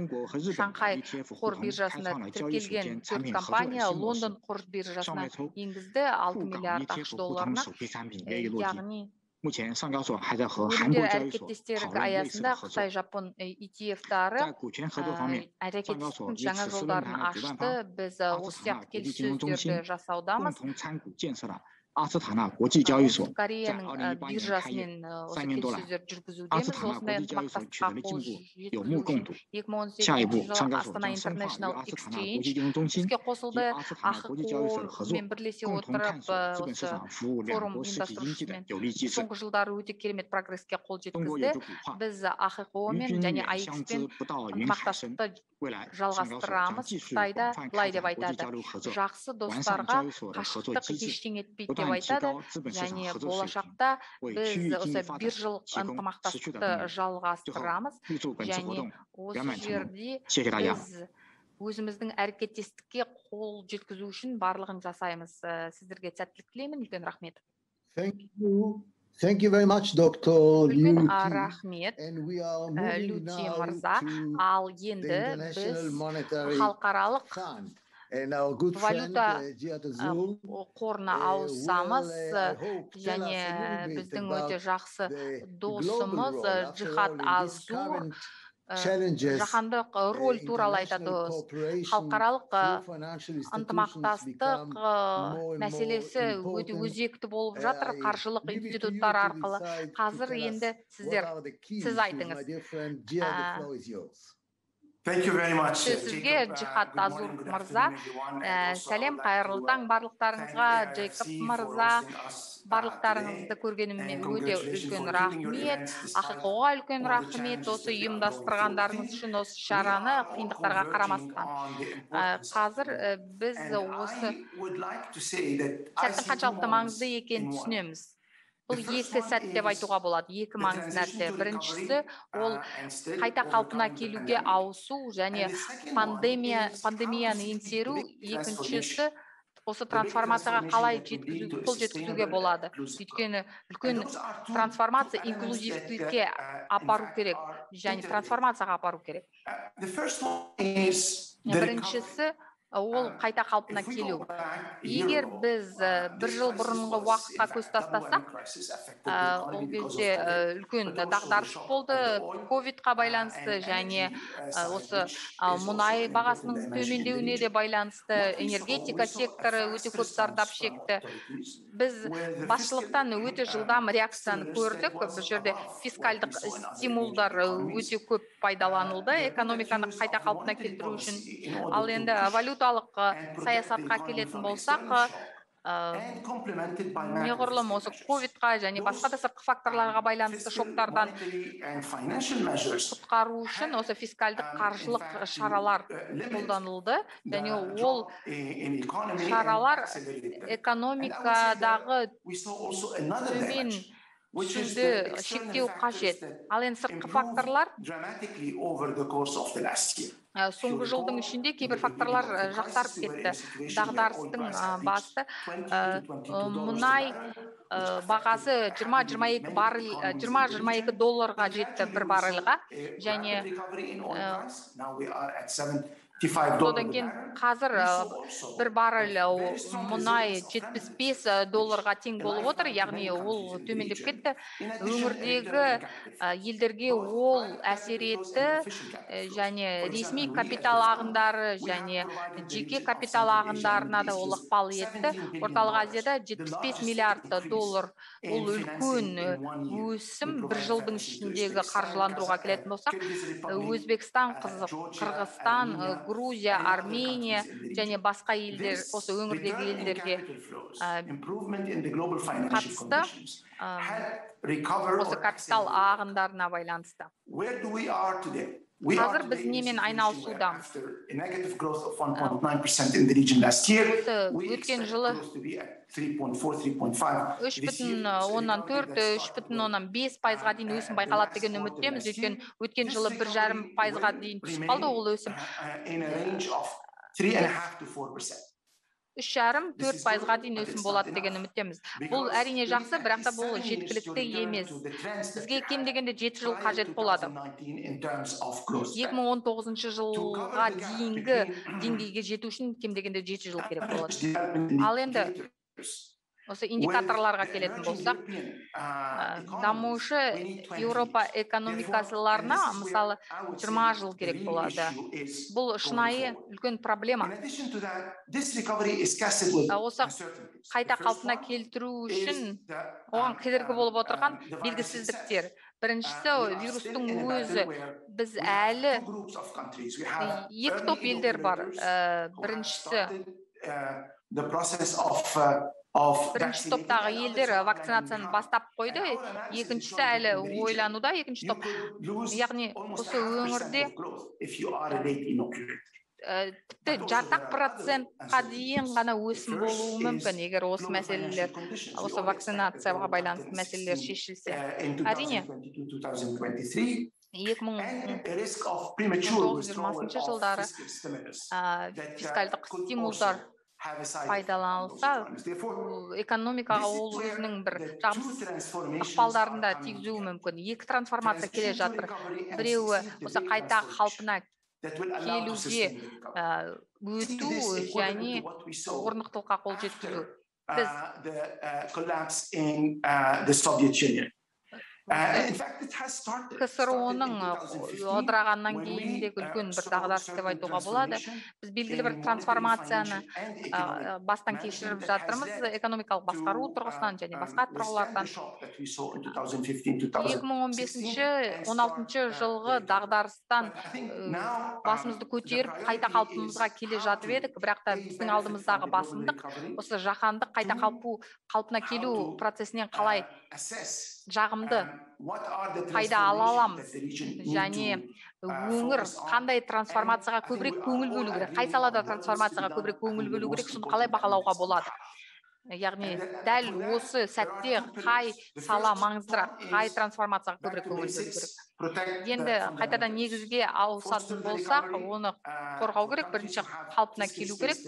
Шанхай қор биржасында тіркелген 4 компания Лондон қор биржасына енгізді 6 миллиард ақш долларына, яғни өнімдер әрекеттестері аясында Қытай Жапон ETF-тары әрекеттестіктің жаңа жолдарын ашты. Біз осы сияқты келіссөздерді жасаудамыз. Кореяның биржасымен осы келіссөздерді жүргізудеміз. Осындай ынтымақтастыққа қол жеткізу үшін 2018 жылы Астана International Exchange іске қосылды. AHQO-мен бірлесе отырып осы форум ұйымдастырушымен соңғы жылдары өте керемет прогресске қол жеткізді. Біз AHQO-мен және AIX-пен ынтымақтастықты жалғастырамыз. Қытайда былай деп айтады: жақсы достарға қашықтық ештеңе етпейді деп айтады, және болашақта біз осы биржалық ынтымақтастықты жалғастырамыз, және осы жерде біз өзіміздің әрекеттестікке қол жеткізу үшін барлығын жасаймыз. Сіздерге сәттілік тілеймін. Үлкен рахмет. Thank you very much, Dr. Үлкен рахмет, Люти мырза. Ал енді біз халықаралық валюта қорына ауысамыз, және біздің өте жақсы досымыз Джихад Азур жаһандық роль туралы айтады. Халықаралық ынтымақтастық мәселесі өте өзекті болып жатыр қаржылық институттар арқылы. Қазір енді сіз айтыңыз. Сізге Жихад Азур мырза, сәлем, қайырлы таң барлықтарыңызға. Джейкоб мырза, барлықтарыңызды көргеніме өте үлкен рахмет. Ақиқоға үлкен рахмет осы ұйымдастырғандарыңыз үшін осы шараны қиындықтарға қарамастан. Қазір біз осы сәттің қаншалықты маңызды екенін түсінеміз. Бұл екі сәт деп айтуға болады, екі маңызды нәрсе. Біріншісі, ол қайта қалпына келуге ауысу және пандемияны еңсеру. Екіншісі, осы трансформацияға қалай қол жеткізуге болады. Өйткені үлкен трансформация инклюзивтілікке апару керек, және трансформацияға апару керек. Біріншісі, ол қайта қалпына келу. Егер біз бір жыл бұрынғы уақытқа көз тастасақ, ол кезде үлкен дағдарыс болды, ковидқа байланысты және осы мұнай бағасының төмендеуіне де байланысты, энергетика секторы өте көп зардап шекті. Біз басшылықтан өте жылдам реакцияны көрдік. Бұл жерде фискалдық стимулдар өте көп пайдаланылды экономиканы қайта қалпына келтіру үшін. Ал енді валюталық саясатқа келетін болсақ, неғұрлым осы ковидқа және басқа да сыртқы факторларға байланысты шоктардан құтқару үшін осы фискалдық қаржылық шаралар қолданылды. Және ол шаралар экономикадағы төмен түсуді шектеу қажет. Ал енді сыртқы факторлар соңғы жылдың ішінде кейбір факторлар жақсарып кетті. Дағдарыстың басты мұнай бағасы 20-22 долларға жетті бір баррельға, және содан кейін қазір бір баррель мұнай 75 долларға тең болып отыр, яғни ол төмендеп кетті. Өңірдегі елдерге ол әсер етті, және ресми капитал ағындары және жеке капитал ағындарына да ол ықпал етті. Орталық Азияда 75 миллиард доллар ол үлкен өсім бір жылдың ішіндегі қаржыландыруға келетін болсақ, Өзбекстан, Қырғызстан, Грузия, Армения және басқа елдер, осы өңірдегі елдерге қатысты осы капитал ағындарына байланысты. Қазір біз немен айналысудамыз? Өткен жылы 3,4-3,5% дейін өсім байқалады деген үміттеміз. Өткен жылы 1,5% дейін түсіп қалды ол өсім. 3,5-4% дейін өсім болады деген үміттеміз. Бұл әрине жақсы, бірақ та бұл жеткілікті емес. Бізге кем дегенде 7 жыл қажет болады. 2019 жылға дейінгі деңгейге жету үшін кем дегенде 7 жыл керек болады. Ал енді осы индикаторларға келетін болсақ, дамушы Еуропа экономикасыларына, мысалы, 20 жыл керек болады. Бұл шынайы үлкен проблема. Осы қайта қалпына келтіру үшін оған кедергі болып отырған белгісіздіктер. Біріншісі, вирустың өзі. Біз әлі екі топ елдер бар. Біріншісі, бірінші топтағы елдер вакцинацияны бастап қойды, екіншісі әлі ойлануда, екінші топ. Яғни осы өңірде тіпті жартақ процентқа дейін ғана өсім болуы мүмкін, егер осы мәселелер, осы вакцинацияға байланысты мәселелер шешілсе. Әрине, 2019-2020 жылдары фискалдық стимулдар пайдаланылса, экономикаға ол өзінің бір жағымсыз ықпалдарында тигізуі мүмкін. Екі трансформация келе жатыр. Біреуі осы қайта қалпына келуге өту және орнықтылыққа қол жеткізу. КСРО-ның ыдырағаннан кейіндегі үлкен бір дағдарыс деп айтуға болады. Біз белгілі бір трансформацияны бастан кешіріп жатырмыз, экономикалық басқару тұрғысынан және басқа тұрғылардан. 2015-16 жылғы дағдарыстан басымызды көтеріп, қайта қалпымызға келе жатып едік, бірақ та біздің алдымыздағы басымдық осы жаһандық қайта қалпына келу процесінен қалай жағымды пайда ала аламыз, және өңір қандай трансформацияға көбірек көңіл бөлу керек, қай салада трансформацияға көбірек көңіл бөлу керек, соны қалай бағалауға болады. Яғни дәл осы сәтте қай сала маңыздырақ, қай трансформацияға көбірек көңіл бөлу керек. Енді қайтадан негізге ауысатын болсақ, оны қорғау керек, бірінші қалпына келу керек.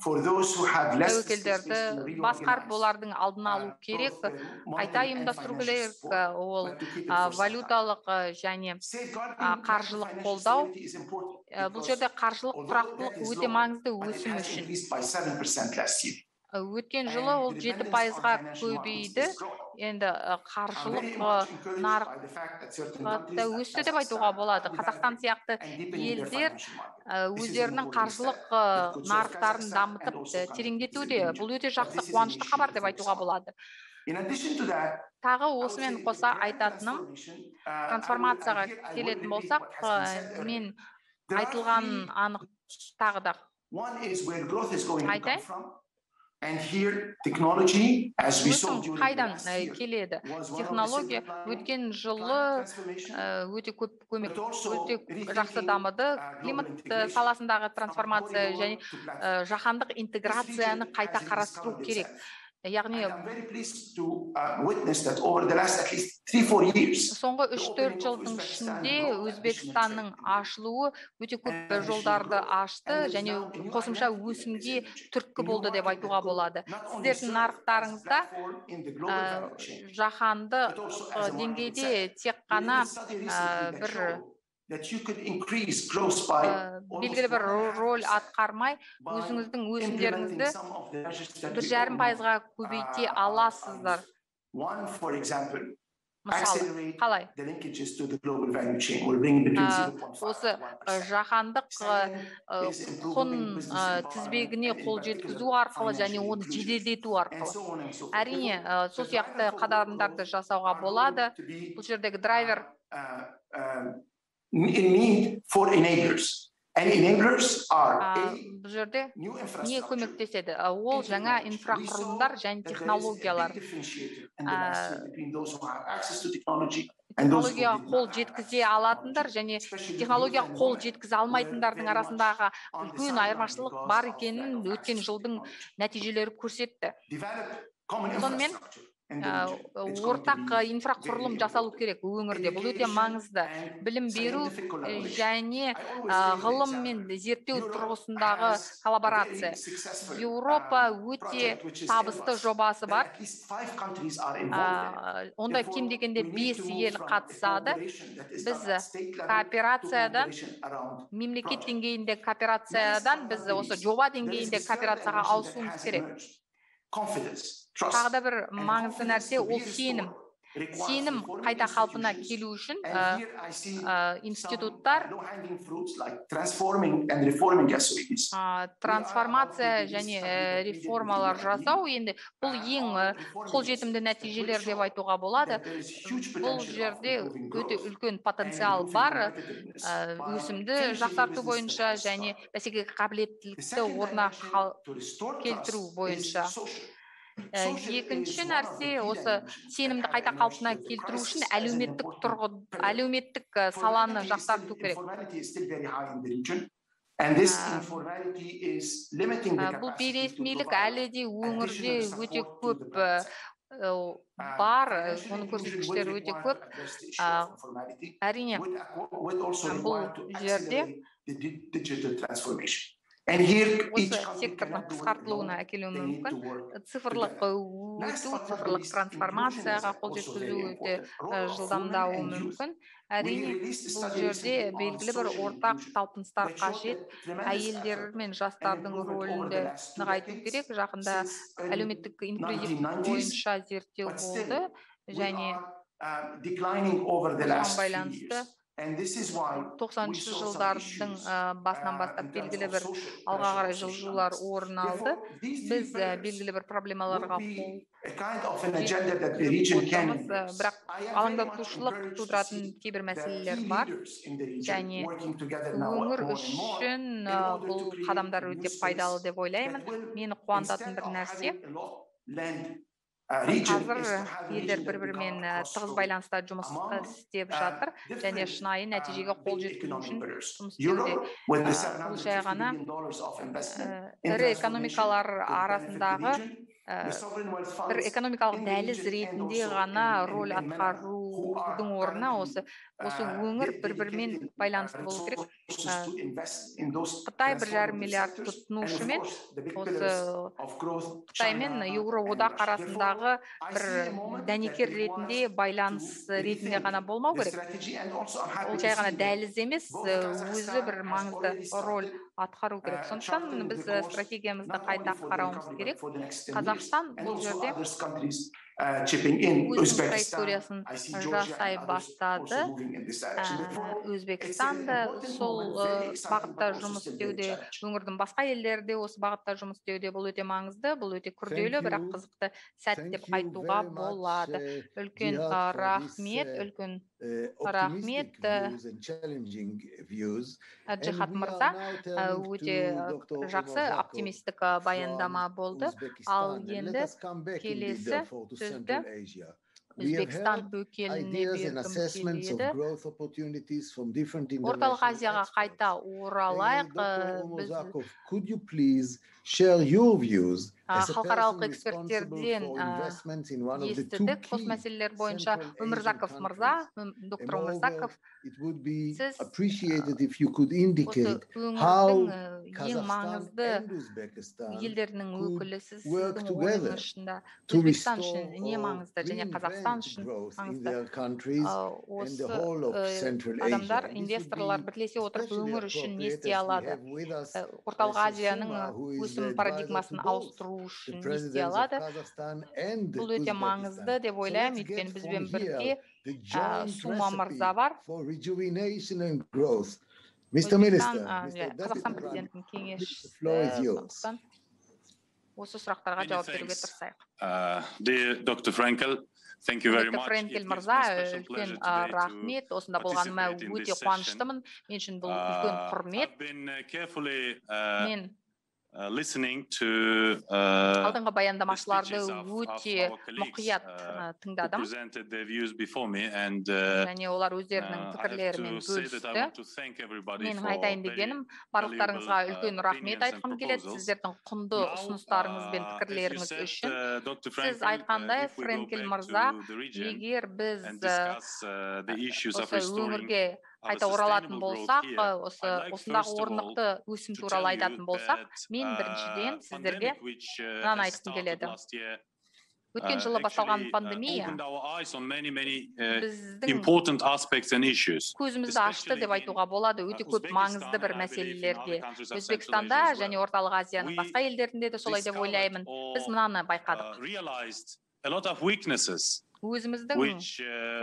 Тәуекелдерді басқарып, олардың алдын алу керек, қайта ұйымдастыру керек, ол валюталық және қаржылық қолдау. Бұл жерде қаржылық тұрақтылық өте маңызды өсім үшін. Өткен жылы ол 7%-ға көбейді. Енді қаржылық нарықта өсті деп айтуға болады. Қазақстан сияқты елдер өздерінің қаржылық нарықтарын дамытып тереңдетуде. Бұл өте жақсы, қуанышты хабар деп айтуға болады. Тағы осымен қоса айтатыным, трансформацияға келетін болсақ, мен айтылған анық тағы да айтайын. Өсім қайдан келеді? Технология өткен жылы өте жақсы дамыды. Климат саласындағы трансформация және жаһандық интеграцияны қайта қарастыру керек. Яғни соңғы 3-4 жылдың ішінде Өзбекстанның ашылуы өте көп жолдарды ашты және қосымша өсімге түрткі болды деп айтуға болады. Сіздердің нарықтарыңызда жаһанды деңгейде тек қана бір белгілі бір роль атқармай, өзіңіздің өсімдеріңізді 1,5%-ға көбейте аласыздар. Мысалы, қалай? Осы жаһандық құн тізбегіне қол жеткізу арқылы және оны жеделдету арқылы. Әрине, сол сияқты қадамдарды жасауға болады. Бұл жердегі драйвер need for enablers. And enablers are бұл жерде не көмектеседі? Ол жаңа инфрақұрылымдар және технологиялар. Технологияға қол жеткізе алатындар және технологияға қол жеткізе алмайтындардың арасындағы үлкен айырмашылық бар екенін өткен жылдың нәтижелері көрсетті. Сонымен ортақ инфрақұрылым жасалу керек өңірде. Бұл өте маңызды. Білім беру және ғылым мен зерттеу тұрғысындағы коллаборация. Еуропа өте табысты жобасы бар. Онда кем дегенде 5 ел қатысады. Біз кооперациядан, мемлекет деңгейінде кооперациядан, біз осы жоба деңгейінде кооперацияға ауысуымыз керек. Тағы да бір маңызды нәрсе ол сенім. Сенім қайта қалпына келу үшін институттар трансформация және реформалар жасау, енді бұл ең қолжетімді нәтижелер деп айтуға болады. Бұл жерде өте үлкен потенциал бар, өсімді жақсарту бойынша және бәсекеге қабілеттілікті орнына келтіру бойынша. Екінші нәрсе, осы сенімді қайта қалпына келтіру үшін әлеуметтік саланы жақсарту керек. Бұл бейресмилік әлі де өңірде өте көп бар, оның көрсеткіштері өте көп. Әрине, бұл жерде осы сектордың қысқартылуына әкелуі мүмкін. Цифрлық өту, цифрлық трансформацияға қол жеткізу өте жылдамдауы мүмкін. Әрине, бұл жерде белгілі бір ортақ талпыныстар қажет. Әйелдер мен жастардың рөлінде нығайту керек. Жақында әлеуметтік инклюзив бойынша зерттеу болды. және осыған байланысты 90-шы жылдардың басынан бастап белгілі бір алға қарай жылжулар орын алды. Біз белгілі бір проблемаларға қол жеткізіп бірақ алаңдатушылық тудыратын кейбір мәселелер бар. Және өңір үшін бұл қадамдар өте пайдалы деп ойлаймын. Мені қуантатын бір нәрсе, қазір елдер бір-бірімен тығыз байланыста жұмыс істеп жатыр және шынайы нәтижеге қол жеткізу үшін жұмыс істеуде. Бұл жай ғана ірі экономикалар арасындағы бір экономикалық дәліз ретінде ғана роль атқарудың орнына осы өңір бір-бірімен байланысты болу керек. Қытай 1,5 миллиард тұтынушымен, осы Қытай мен Еуроодақ арасындағы бір дәнекер ретінде, байланыс ретінде ғана болмау керек. Ол жай ғана дәліз емес, өзі бір маңызды роль атқару керек. Сондықтан біз стратегиямызды қайта қарауымыз керек. Қазақстан бұл жерде өзінің траекториясын жасай бастады. Өзбекстанда сол бағытта жұмыс істеуде, өңірдің басқа елдерде осы бағытта жұмыс істеуде. Бұл өте маңызды, бұл өте күрделі, бірақ қызықты сәт деп айтуға болады. Үлкен рахмет, Джихат мырза, өте жақсы оптимистік баяндама болды. Ал енді келесі сөзді Өзбекстан өкіліне бергім келеді. Орталық Азияға қайта оралайық. Халықаралық эксперттерден естідік осы мәселелер бойынша. Өмірзақов мырза, доктор Өмірзақов, сіз өңірдің ең маңызды елдерінің өкілісіз. Сіздің ойыңызда Өзбекстан үшін не маңызды және Қазақстан үшін маңызды? Осы адамдар, инвесторлар бірлесе отырып өңір үшін не істей алады? Орталық Азияның өсім парадигмасын ауыстыру үшін не істей алады? Бұл өте маңызды деп ойлаймын, өйткені бізбен бірге Сума мырза бар. Қазақстан президентінің кеңесшісі. Осы сұрақтарға жауап беруге тырысайық. Доктор Френкел, мырза, үлкен рахмет. Осында болғаныма өте қуаныштымын. Мен үшін бұл үлкен құрмет. Мен алдыңғы баяндамашыларды өте мұқият тыңдадым. Және олар өздерінің пікірлерімен бөлісті. Менің айтайын дегенім, барлықтарыңызға үлкен рахмет айтқым келеді, сіздердің құнды ұсыныстарыңыз бен пікірлеріңіз үшін. Сіз айтқандай, Френкел мырза, егер біз осы өңірге қайта оралатын болсақ, осындағы орнықты өсім туралы айтатын болсақ, мен біріншіден сіздерге мынаны айтқым келеді. Өткен жылы басталған пандемия біздің көзімізді ашты деп айтуға болады, өте көп маңызды бір мәселелерге. Өзбекстанда және Орталық Азияның басқа елдерінде де солай деп ойлаймын. Біз мынаны байқадық. Өзіміздің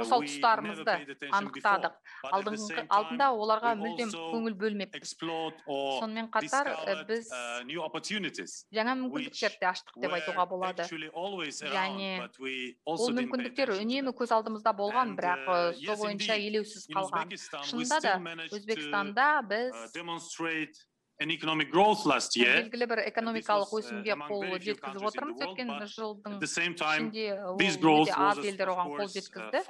осал тұстарымызды анықтадық. Алдында оларға мүлдем көңіл бөлмеппіз. Сонымен қатар біз жаңа мүмкіндіктерді аштық деп айтуға болады. Және ол мүмкіндіктер үнемі көз алдымызда болған, бірақ сол бойынша елеусіз қалған. Шынында да Өзбекстанда біз белгілі бір экономикалық өсімге қол жеткізіп отырмыз. Өткен жылдың ішінде өте аз елдер оған қол жеткізді.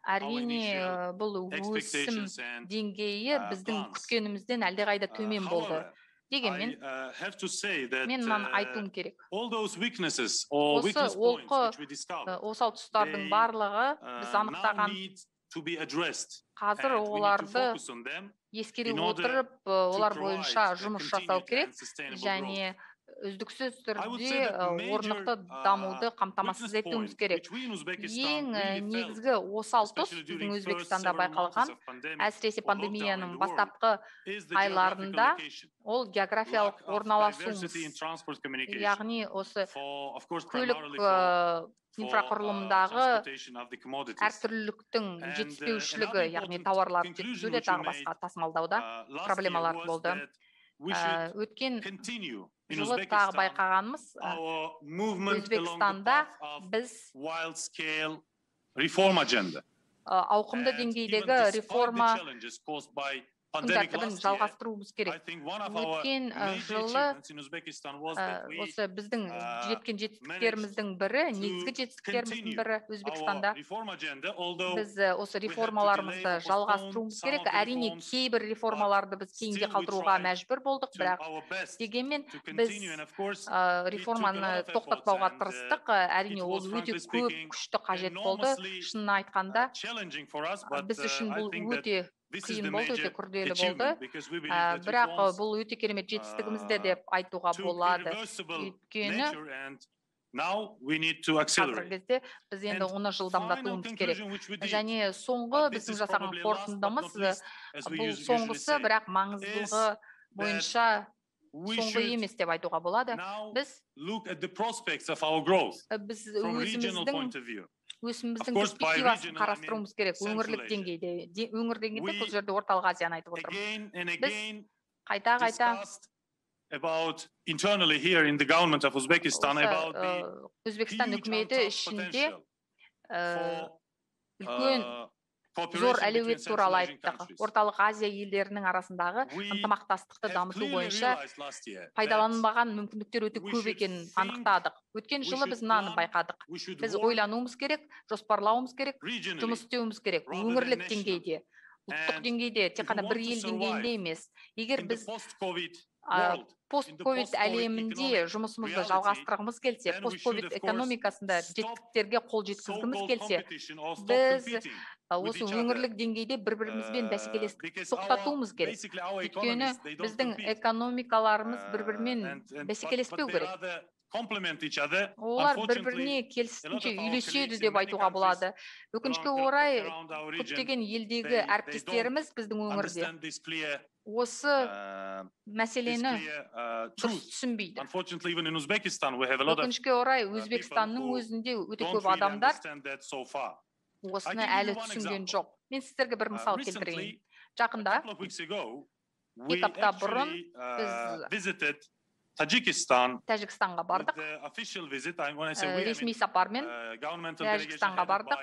Әрине, бұл өсім деңгейі біздің күткенімізден әлдеқайда төмен болды. Дегенмен, мен мынаны айтуым керек. Осы олқы осал тұстардың барлығы біз анықтаған. Қазір оларды ескере отырып, олар бойынша жұмыс жасау керек, және үздіксіз түрде орнықты дамуды қамтамасыз етуіміз керек. Ең негізгі осал тұс біздің Өзбекстанда байқалған, әсіресе пандемияның бастапқы айларында, ол географиялық орналасуымыз. Яғни осы көлік инфрақұрылымдағы әртүрліліктің жетіспеушілігі, яғни тауарларды жеткізуде тағы басқа тасымалдауда проблемалар болды. Өткен жылы тағы байқағанымыз, Өзбекстанда біз ауқымды деңгейдегі реформа күн тәртібін жалғастыруымыз керек. Өткен жылы осы біздің жеткен жетістіктеріміздің бірі, негізгі жетістіктеріміздің бірі Өзбекстанда. Біз осы реформаларымызды жалғастыруымыз керек. Әрине, кейбір реформаларды біз кейінге қалдыруға мәжбүр болдық, бірақ дегенмен біз реформаны тоқтатпауға тырыстық. Әрине, ол өте көп күшті қажет болды. Шынын айтқанда, біз үшін бұл өте қиын болды, өте күрделі болды. Бірақ бұл өте керемет жетістігімізді деп айтуға болады. Өйткені қазіргі кезде біз енді оны жылдамдатуымыз керек. Және соңғы біздің жасаған қорытындымыз, бұл соңғысы, бірақ маңыздылығы бойынша соңғы емес деп айтуға болады. Біз өзіміздің перспективасын қарастыруымыз керек, өңірлік деңгейде. Өңір деңгейде бұл жерде Орталық Азияны айтып отырмыз. Біз қайта-қайта Өзбекстан үкіметі ішінде үлкен зор әлеует туралы айттық. Орталық Азия елдерінің арасындағы ынтымақтастықты дамыту бойынша пайдаланылмаған мүмкіндіктер өте көп екенін анықтадық. Өткен жылы біз мынаны байқадық. Біз ойлануымыз керек, жоспарлауымыз керек, жұмыс істеуіміз керек. Өңірлік деңгейде, ұлттық деңгейде, тек қана бір ел деңгейінде емес. Егер біз пост-ковид әлемінде жұмысымызды жалғастырғымыз келсе, пост-ковид экономикасында жетістіктерге қол жеткізгіміз келсе, біз осы өңірлік деңгейде бір-бірімізбен бәсекелестікті тоқтатуымыз керек. Өйткені біздің экономикаларымыз бір-бірімен бәсекелеспеу керек. Олар бір-біріне келісінше үйлеседі деп айтуға болады. Өкінішке орай, көптеген елдегі әріптестеріміз біздің өңірде осы мәселені дұрыс түсінбейді. Өкінішке орай, Өзбекстанның өзінде өте көп адамдар осыны әлі түсінген жоқ. Мен сіздерге бір мысал келтірейін. Жақында, 2 апта бұрын біз Тәжікстанға бардық. Ресми сапармен Тәжікстанға бардық.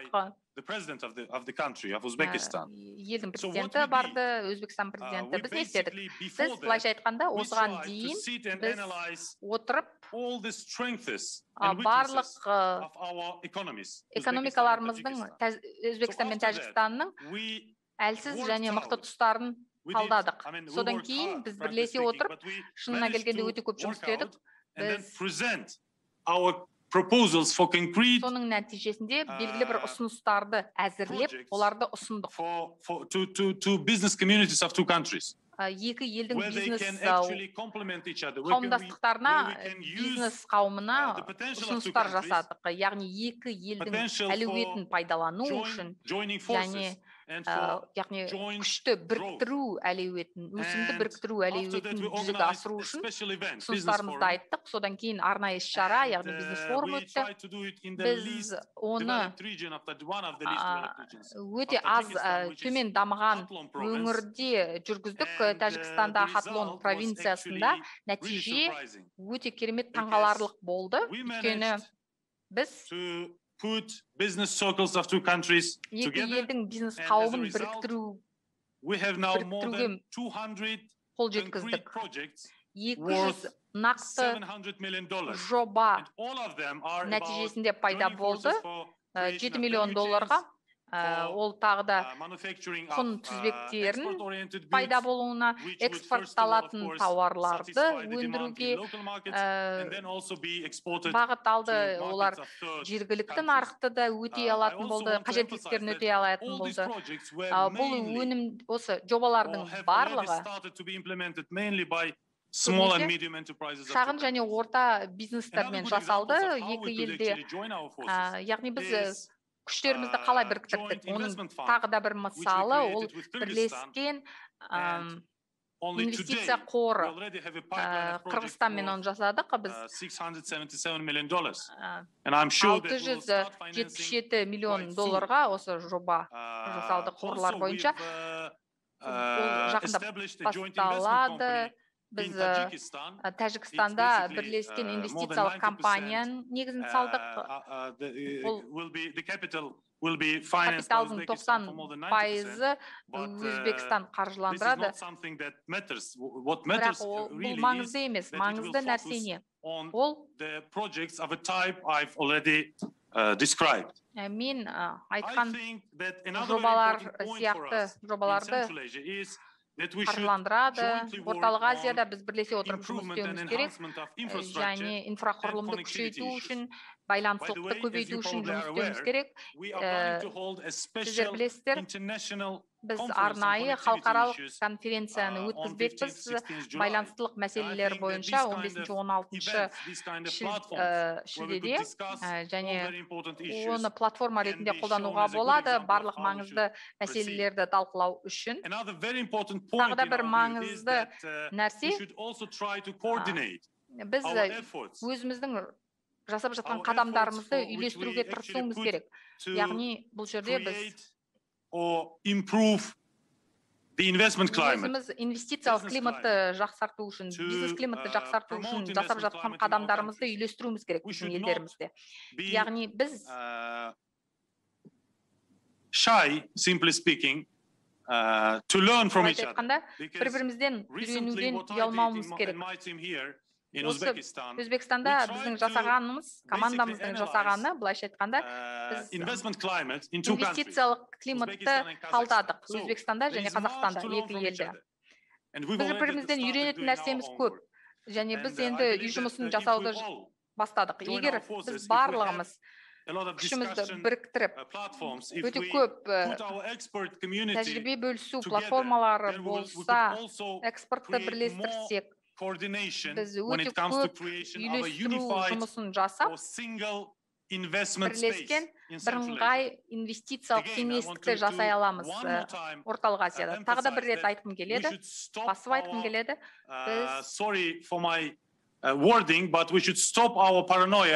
Елдің президенті барды, Өзбекстан президенті. Біз не істедік? Біз, былайша айтқанда, осыған дейін біз отырып барлық экономикаларымыздың Өзбекстан мен Тәжікстанның әлсіз және мықты тұстарын талдадық. Содан кейін біз бірлесе отырып, шынына келгенде өте көп жұмыс істедік. Соның нәтижесінде белгілі бір ұсыныстарды әзірлеп, оларды ұсындық. Екі елдің бизнес қауымдастықтарына, бизнес қауымына ұсыныстар жасадық. Яғни екі елдің әлеуетін пайдалану үшін, яғни күшті біріктіру әлеуетін, өсімді біріктіру әлеуетін жүзеге асыру үшін ұсыныстарымызды айттық. Содан кейін арнайы іс-шара, яғни бизнес форум өтті. Біз оны өте аз төмен дамыған өңірде жүргіздік. Тәжікстанда Хатлон провинциясында нәтиже өте керемет таңғаларлық болды. Өйткені біз екі елдің бизнес қауымын біріктіруге қол жеткіздік. 200 нақты жоба нәтижесінде пайда болды. $7 миллион. Ол тағы да құн тізбектерін пайда болуына, экспортталатын тауарларды өндіруге бағыт алды. Олар жергілікті нарықты да өтей алатын болды, қажеттіліктерін өтей алатын болды. Бұл өнім, осы жобалардың барлығы шағын және орта бизнестермен жасалды екі елде. Яғни біз күштерімізді қалай біріктірдік? Оның тағы да бір мысалы, ол бірлескен инвестиция қоры. Қырғызстанмен оны жасадық, біз $677 миллион осы жоба жасалды қорлар бойынша. Ол жақында басталады. Біз Тәжікстанда бірлескен инвестициялық компанияның негізін салдық. Капиталдың 90% Өзбекстан қаржыландырады. Бірақ бұл маңызды емес, маңызды нәрсе не? Ол мен айтқан жобалар сияқты жобаларды қаржыландырады. Орталық Азияда біз бірлесе отырып жұмыс істеуіміз керек, және инфрақұрылымды күшейту үшін, байланыстылықты көбейту үшін жұмыс істеуіміз керек. Сіздер білесіздер, біз арнайы халықаралық конференцияны өткізбекпіз байланыстылық мәселелер бойынша 15-16 шілдеде, және оны платформа ретінде қолдануға болады барлық маңызды мәселелерді талқылау үшін. Тағы да бір маңызды нәрсе, біз өзіміздің жасап жатқан қадамдарымызды үйлестіруге тырысуымыз керек. Яғни бұл жерде біз өзіміз инвестициялық климатты жақсарту үшін, бизнес климатты жақсарту үшін жасап жатқан қадамдарымызды үйлестіруіміз керек біздің елдерімізде. Яғни біз бір-бірімізден үйренуден ұялмауымыз керек. Осы Өзбекстанда біздің жасағанымыз, командамыздың жасағаны, былайша айтқанда, біз инвестициялық климатты талдадық Өзбекстанда және Қазақстанда, екі елде. Біз бір-бірімізден үйренетін нәрсеміз көп, және біз енді үй жұмысын жасауды бастадық. Егер біз барлығымыз күшімізді біріктіріп, өте көп тәжірибе бөлісу платформалары болса, экспортты бірлестірсек, біз өте көп үйлестіру жұмысын жасап, бірлескен бірыңғай инвестициялық кеңістікті жасай аламыз Орталық Азияда. Тағы да бір рет айтқым келеді, басып айтқым келеді.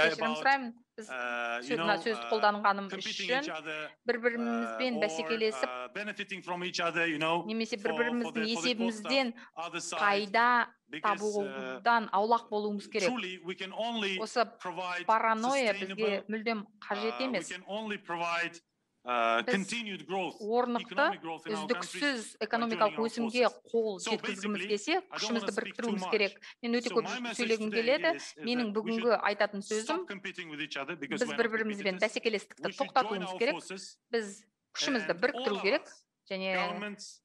Кешірім сұраймын, біз сөзді қолданғаным үшін бір-бірімізбен бәсекелесіп, немесе бір-біріміздің есебімізден пайда табудан аулақ болуымыз керек. Осы паранойя бізге мүлдем қажет емес. Біз орнықты, үздіксіз экономикалық өсімге қол жеткізгіміз келсе, күшімізді біріктіруіміз керек. Мен өте көп сөйлегім келеді. Менің бүгінгі айтатын сөзім, біз бір-бірімізбен бәсекелестікті тоқтатуымыз керек. Біз күшімізді біріктіру керек. Және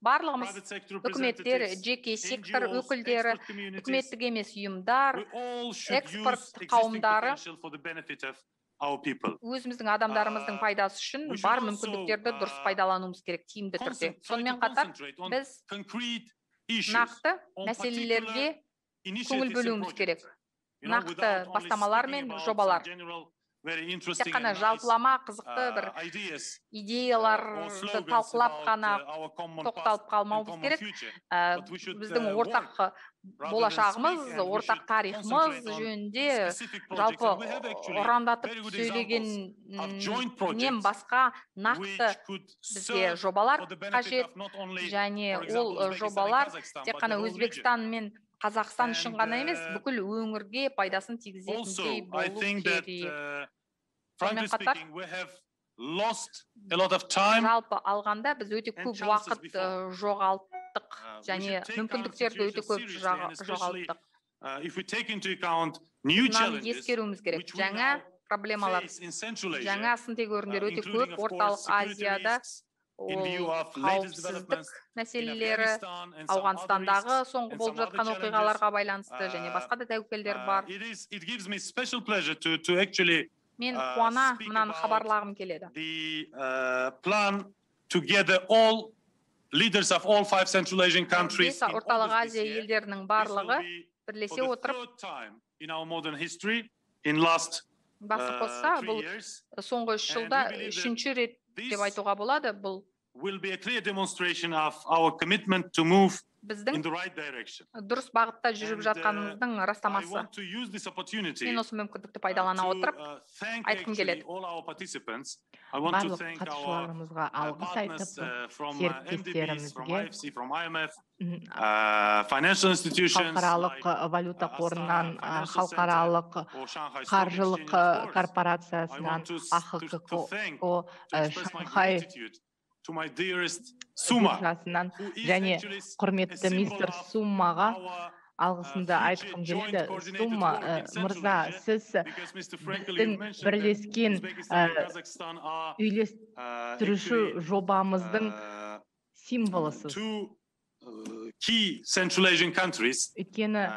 барлығымыз үкіметтер, жеке сектор өкілдері, үкіметтік емес ұйымдар, экспорт қауымдары өзіміздің адамдарымыздың пайдасы үшін бар мүмкіндіктерді дұрыс пайдалануымыз керек тиімді түрде. Сонымен қатар біз нақты мәселелерге көңіл бөлуіміз керек. Нақты бастамалар мен жобалар. Тек қана жалпылама қызықты бір идеяларды талқылап қана тоқталып қалмауымыз керек. Біздің ортақ болашағымыз, ортақ тарихымыз жөнінде жалпы ұрандатып сөйлегеннен басқа нақты бізге жобалар қажет, және ол жобалар тек қана Өзбекстан мен Қазақстан үшін ғана емес, бүкіл өңірге пайдасын тигізетіндей болу керек. Сонымен қатар, жалпы алғанда біз өте көп уақыт жоғалттық, және мүмкіндіктерді өте көп жоғалттық. Бұнан ескеруіміз керек. Жаңа проблемалар, жаңа сын тегеуріндер өте көп. Орталық Азияда ол қауіпсіздік мәселелері, Ауғанстандағы соңғы болып жатқан оқиғаларға байланысты, және басқа да тәуекелдер бар. Мен қуана мынаны хабарлағым келеді. leaders of all 5 Central Asian countries in Орталық August Азия this year. елдерінің This will барлығы be бірлесе for the отырып, third time in our modern history in last басы қосса, 3 бұл years соңғы 3 жылда үшінші рет деп айтуға болады. Бұл will be a clear demonstration of our commitment to move in біздің the right direction. дұрыс бағытта жүріп жатқанымыздың I растамасы. want to use this opportunity Мен осы мүмкіндікті пайдалана to отырып, thank айтқым actually келеді. all our participants. I want to Барлық thank our қатысушыларымызға алғыс partners айтып, from MDBs, from серіктестерімізге, IFC, from IMF, financial institutions халықаралық like валюта қорынан, Financial Center халықаралық or Shanghai Stock қаржылық Exchange, of course. I корпорациясынан, want to АХКО, express my Шанхай gratitude to my dearest Suma, биржасынан who is және actually құрметті a symbol мистер of Суммаға our алғысымды future айтқым joint келеді. coordinated Сумма work in Central мырза, Asia, сіз because Mr. Frankel, біздің you mentioned that бірлескен Uzbekistan and Kazakhstan are үйлестіруші actually жобамыздың символысыз. two key Central Asian countries. Өйткені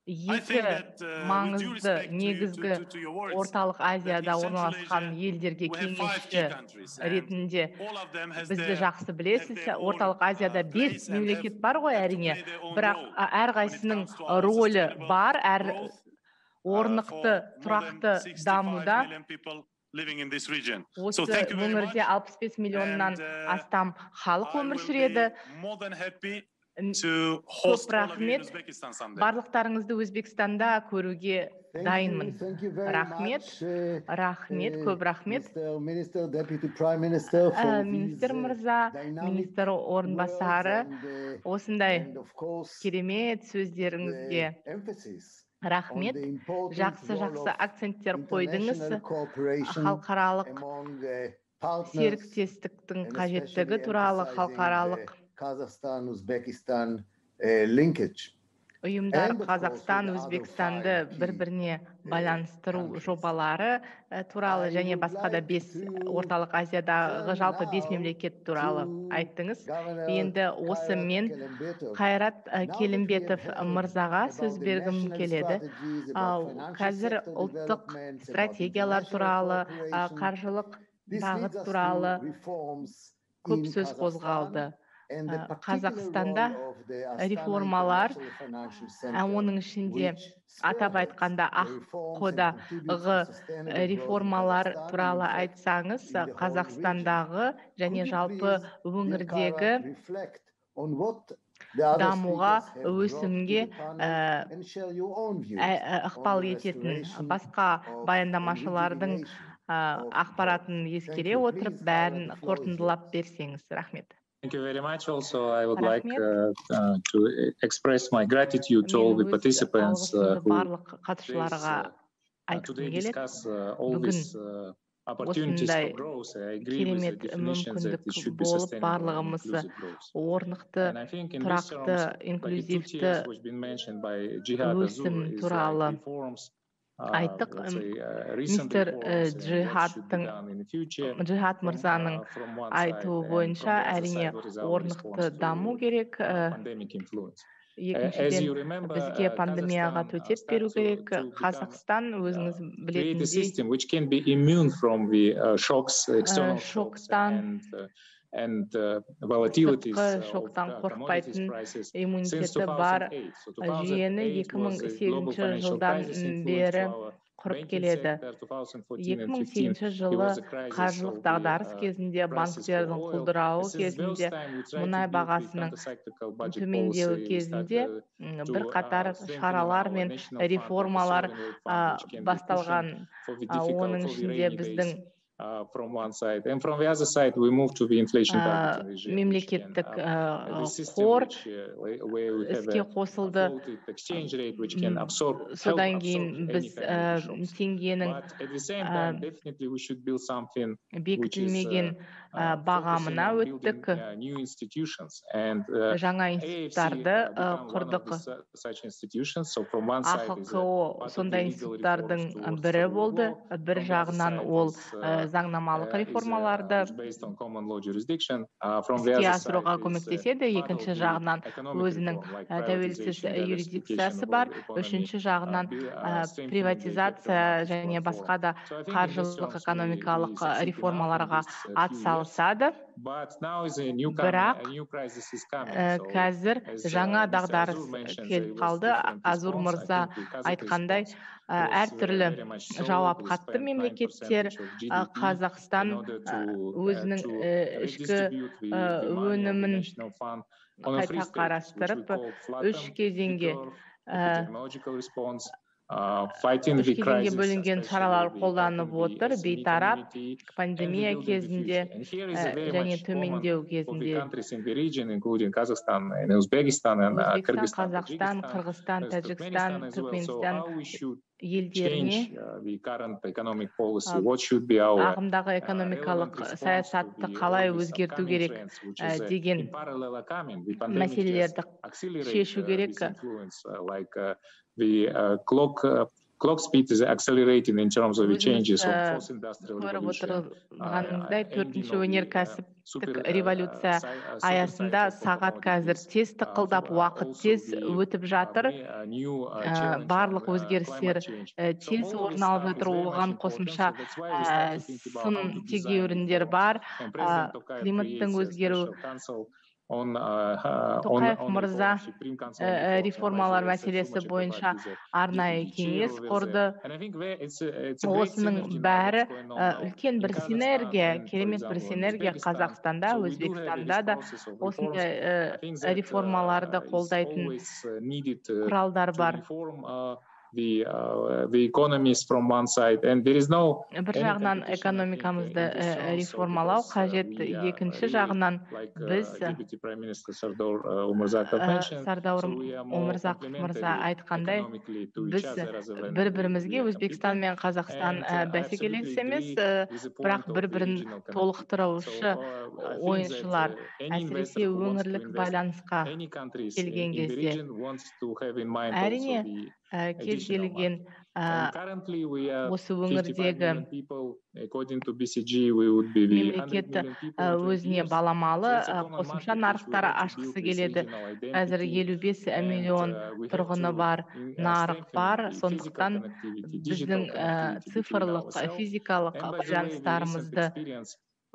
I think екі that with due маңызды respect негізгі to your words, орталық Азияда in Central орналасқан Asia, елдерге we have 5 key кеңесші countries, and ретінде all of them has бізді their жақсы білесіз. their own, Орталық Азияда 5 place and мемлекет бар ғой, have to әрине. play their own Бірақ role әрқайсысының when it comes to our рөлі sustainable бар, әр growth, орнықты, for more than тұрақты 65 дамуда. million people living in this region. Осы So thank you very much. өңірде 65 миллионнан And, астам халық I өмір will сүреді. be more than happy to host all of you in рахмет. Uzbekistan someday. Барлықтарыңызды Өзбекстанда көруге дайынмын. Рахмет, рахмет, көп рахмет. Minister, Deputy Prime Minister, Министр мырза, министр орынбасары, осындай керемет сөздеріңізге рахмет. Жақсы акценттер қойдыңыз. Халықаралық серіктестіктің қажеттігі туралы халықаралық ұйымдар Қазақстан, Өзбекстанды бір-біріне байланыстыру жобалары туралы және басқа да 5 орталық Азиядағы жалпы 5 мемлекет туралы айттыңыз. Енді осы мен Қайрат Келімбетов мырзаға сөз бергім келеді. Қазір ұлттық стратегиялар туралы, қаржылық бағыт туралы көп сөз қозғалды. Қазақстанда реформалар, оның ішінде атап айтқанда АХКО-дағы реформалар туралы айтсаңыз, Қазақстандағы және жалпы өңірдегі дамуға, өсімге ықпал ететін басқа баяндамашылардың ақпаратын ескере отырып, бәрін қорытындылап берсеңіз. Рахмет. Thank you very much. Also, I would like to express my gratitude to all the participants who today discuss all these opportunities for growth. I agree with the definitions that it should be sustainable and inclusive growth. And I think in this terms, like the 2 tiers which been mentioned by Jihad Azur is reforms. Айттық, мистер Джихад мырзаның айтуы бойынша әрине орнықты даму керек. Екіншіден, бізге пандемияға төтеп беру керек. Қазақстан, өзіңіз білетіндей, шоктан шоқтан қорқпайтын иммунитеті бар жүйені 2008 жылдан бері құрып келеді. 2008 жылы қаржылық дағдарыс кезінде, банктердің құлдырауы кезінде, мұнай бағасының төмендеуі кезінде бір қатар шаралар мен реформалар басталған. Оның ішінде біздің from one side, and from the other side, we move to the inflation targeting regime. Мемлекеттік қор іске қосылды. Содан кейін біз теңгенің бекітілмеген бағамына өттік. Жаңа институттарды құрдық. АХКО сондай институттардың бірі болды. Бір жағынан ол заңнамалық реформаларды іске асыруға көмектеседі. Екінші жағынан өзінің тәуелсіз юрисдикциясы бар. Үшінші жағынан приватизация және басқа да қаржылық экономикалық реформаларға атсалысады. Бірақ қазір жаңа дағдарыс келіп қалды. Азур мырза айтқандай, әртүрлі жауап қатты мемлекеттер. Қазақстан өзінің ішкі өнімін қайта қарастырып, үш кезеңге бөлінген шаралар қолданып отыр. Бейтарап, пандемия кезінде және төмендеу кезінде. Өзбекстан, Қазақстан, Қырғызстан, Тәжікстан, Түркменстан елдеріне ағымдағы экономикалық саясатты қалай өзгерту керек деген мәселелерді шешу керек. Clock speed is accelerating in terms of the changes of post-industrial revolution. Төртінші өнеркәсіптік революция аясында сағат қазір тез тықылдап, уақыт тез өтіп жатыр. Барлық өзгерістер тез орын алып жатыр. Оған қосымша сын тегеуріндер бар. Климаттың өзгеру. Тоқаев мырза реформалар мәселесі бойынша арнайы кеңес құрды. Осының бәрі үлкен бір синергия, керемет бір синергия. Қазақстанда, Өзбекстанда да осындай реформаларды қолдайтын құралдар бар. The economies from one side, and there is no. Бір жағынан экономикамызды реформалау қажет, екінші жағынан біз Сардар Умырзақов мырза айтқандай, біз бір-бірімізге Өзбекстан мен Қазақстан бәсекелес емес, бірақ бір-бірін толықтырушы ойыншылар, әсіресе өңірлік байланысқа келген кезде. Әрине, кез келген осы өңірдегі мемлекет өзіне баламалы қосымша нарықтары ашқысы келеді. Қазір 55 миллион тұрғыны бар, нарық бар. Сондықтан біздің цифрлық, физикалық байланыстарымызды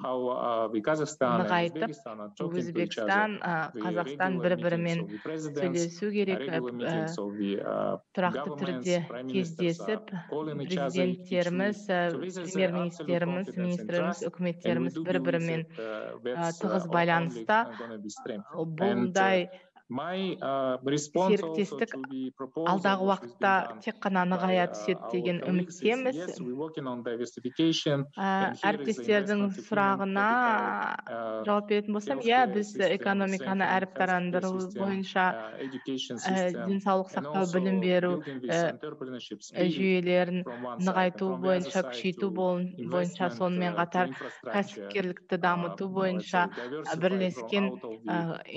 нығайтып, Өзбекстан, Қазақстан бір-бірімен сөйлесу керек, тұрақты түрде кездесіп, президенттеріміз, премьер-министріміз, министріміз, үкіметтеріміз бір-бірімен тығыз байланыста. Бұндай серіктестік алдағы уақытта тек қана нығая түседі деген үміттеміз. Әріптестердің сұрағына жауап беретін болсам, біз экономиканы әріптарандыру бойынша, денсаулық сақтау, білім беру жүйелерін нығайту бойынша, күшейту бойынша, сонымен қатар кәсіпкерлікті дамыту бойынша бірлескен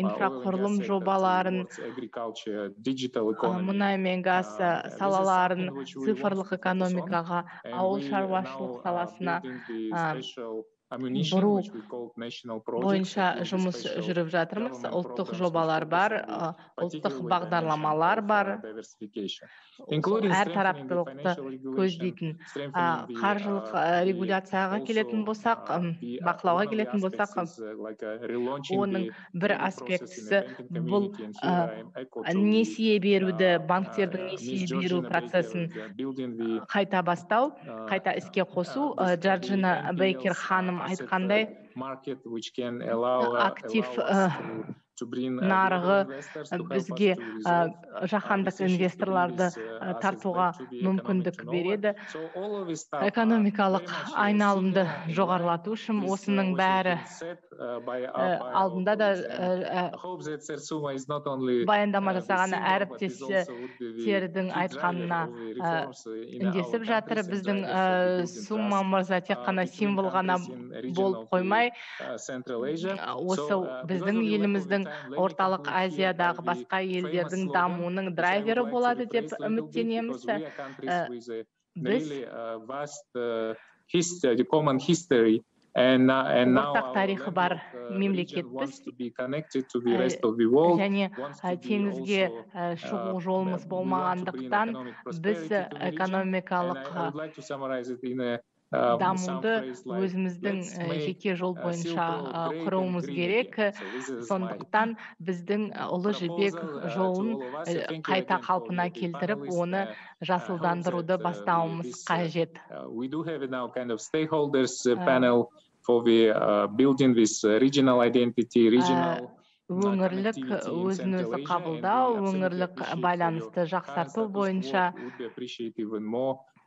инфрақұрылым жобаларын, мұнай мен газ салаларын цифрлық экономикаға, ауыл шаруашылық саласына бұру бойынша жұмыс жүріп жатырмыз. Ұлттық жобалар бар, ұлттық бағдарламалар бар. Әр тараптылықты көздейтін. Қаржылық регуляцияға келетін болсақ, бақылауға келетін болсақ, оның бір аспектісі бұл несие беруді, банктердің несие беру процесін қайта бастау, қайта іске қосу. Джорджина Бейкер ханым айтқандай, актив нарығы бізге жаһандық инвесторларды тартуға мүмкіндік береді. Экономикалық айналымды жоғарлату үшін осының бәрі алдында да баяндама жасаған әріптестердің айтқанына үндесіп жатыр. Біздің Сума мырза тек қана символ ғана болып қоймай, осы біздің еліміздің орталық Азиядағы басқа елдердің дамуының драйвері болады деп үміттенеміз. Біз ортақ тарихы бар мемлекетпіз, және теңізге шығу жолымыз болмағандықтан біз экономикалық дамуды өзіміздің жеке жол бойынша құруымыз керек. Сондықтан біздің ұлы жібек жолын қайта қалпына келтіріп, оны жасылдандыруды бастауымыз қажет. We do have now kind of stakeholders panel for the building this regional identity, regional өңірлік өзін-өзі қабылдау, өңірлік байланысты жақсарту бойынша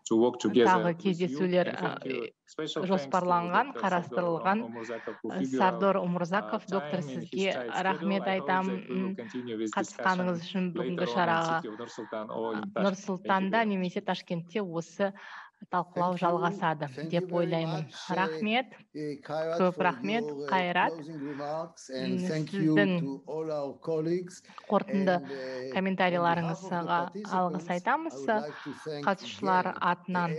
тағы кездесулер жоспарланған, қарастырылған. Сардор Умурзаков, доктор, сізге рахмет айтамын қатысқаныңыз үшін бүгінгі шараға. Нұр-Сұлтанда немесе Ташкентте осы талқылау жалғасады деп ойлаймын. Рахмет, көп рахмет, Қайрат. Сіздің қорытынды комментарийларыңызға алғыс айтамыз. Қатысушылар атынан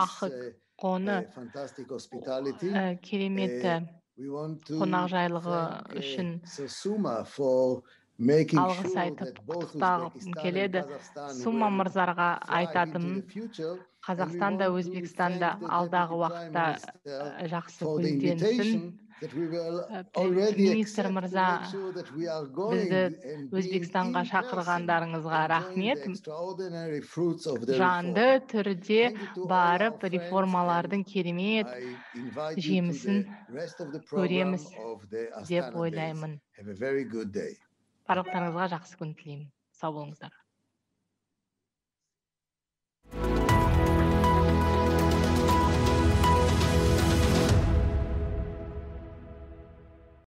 АХК-ны керемет қонақжайлығы үшін алғыс айтып құттықтағым келеді. Сума мырзаға айтатыным, Қазақстанда, Өзбекстанда алдағы уақытта жақсы гүлденсін. Министр мырза, бізді Өзбекстанға шақырғандарыңызға рахмет. Жанды түрде барып реформалардың керемет жемісін көреміз деп ойлаймын. Барлықтарыңызға жақсы күн тілеймін. Сау болыңыздар.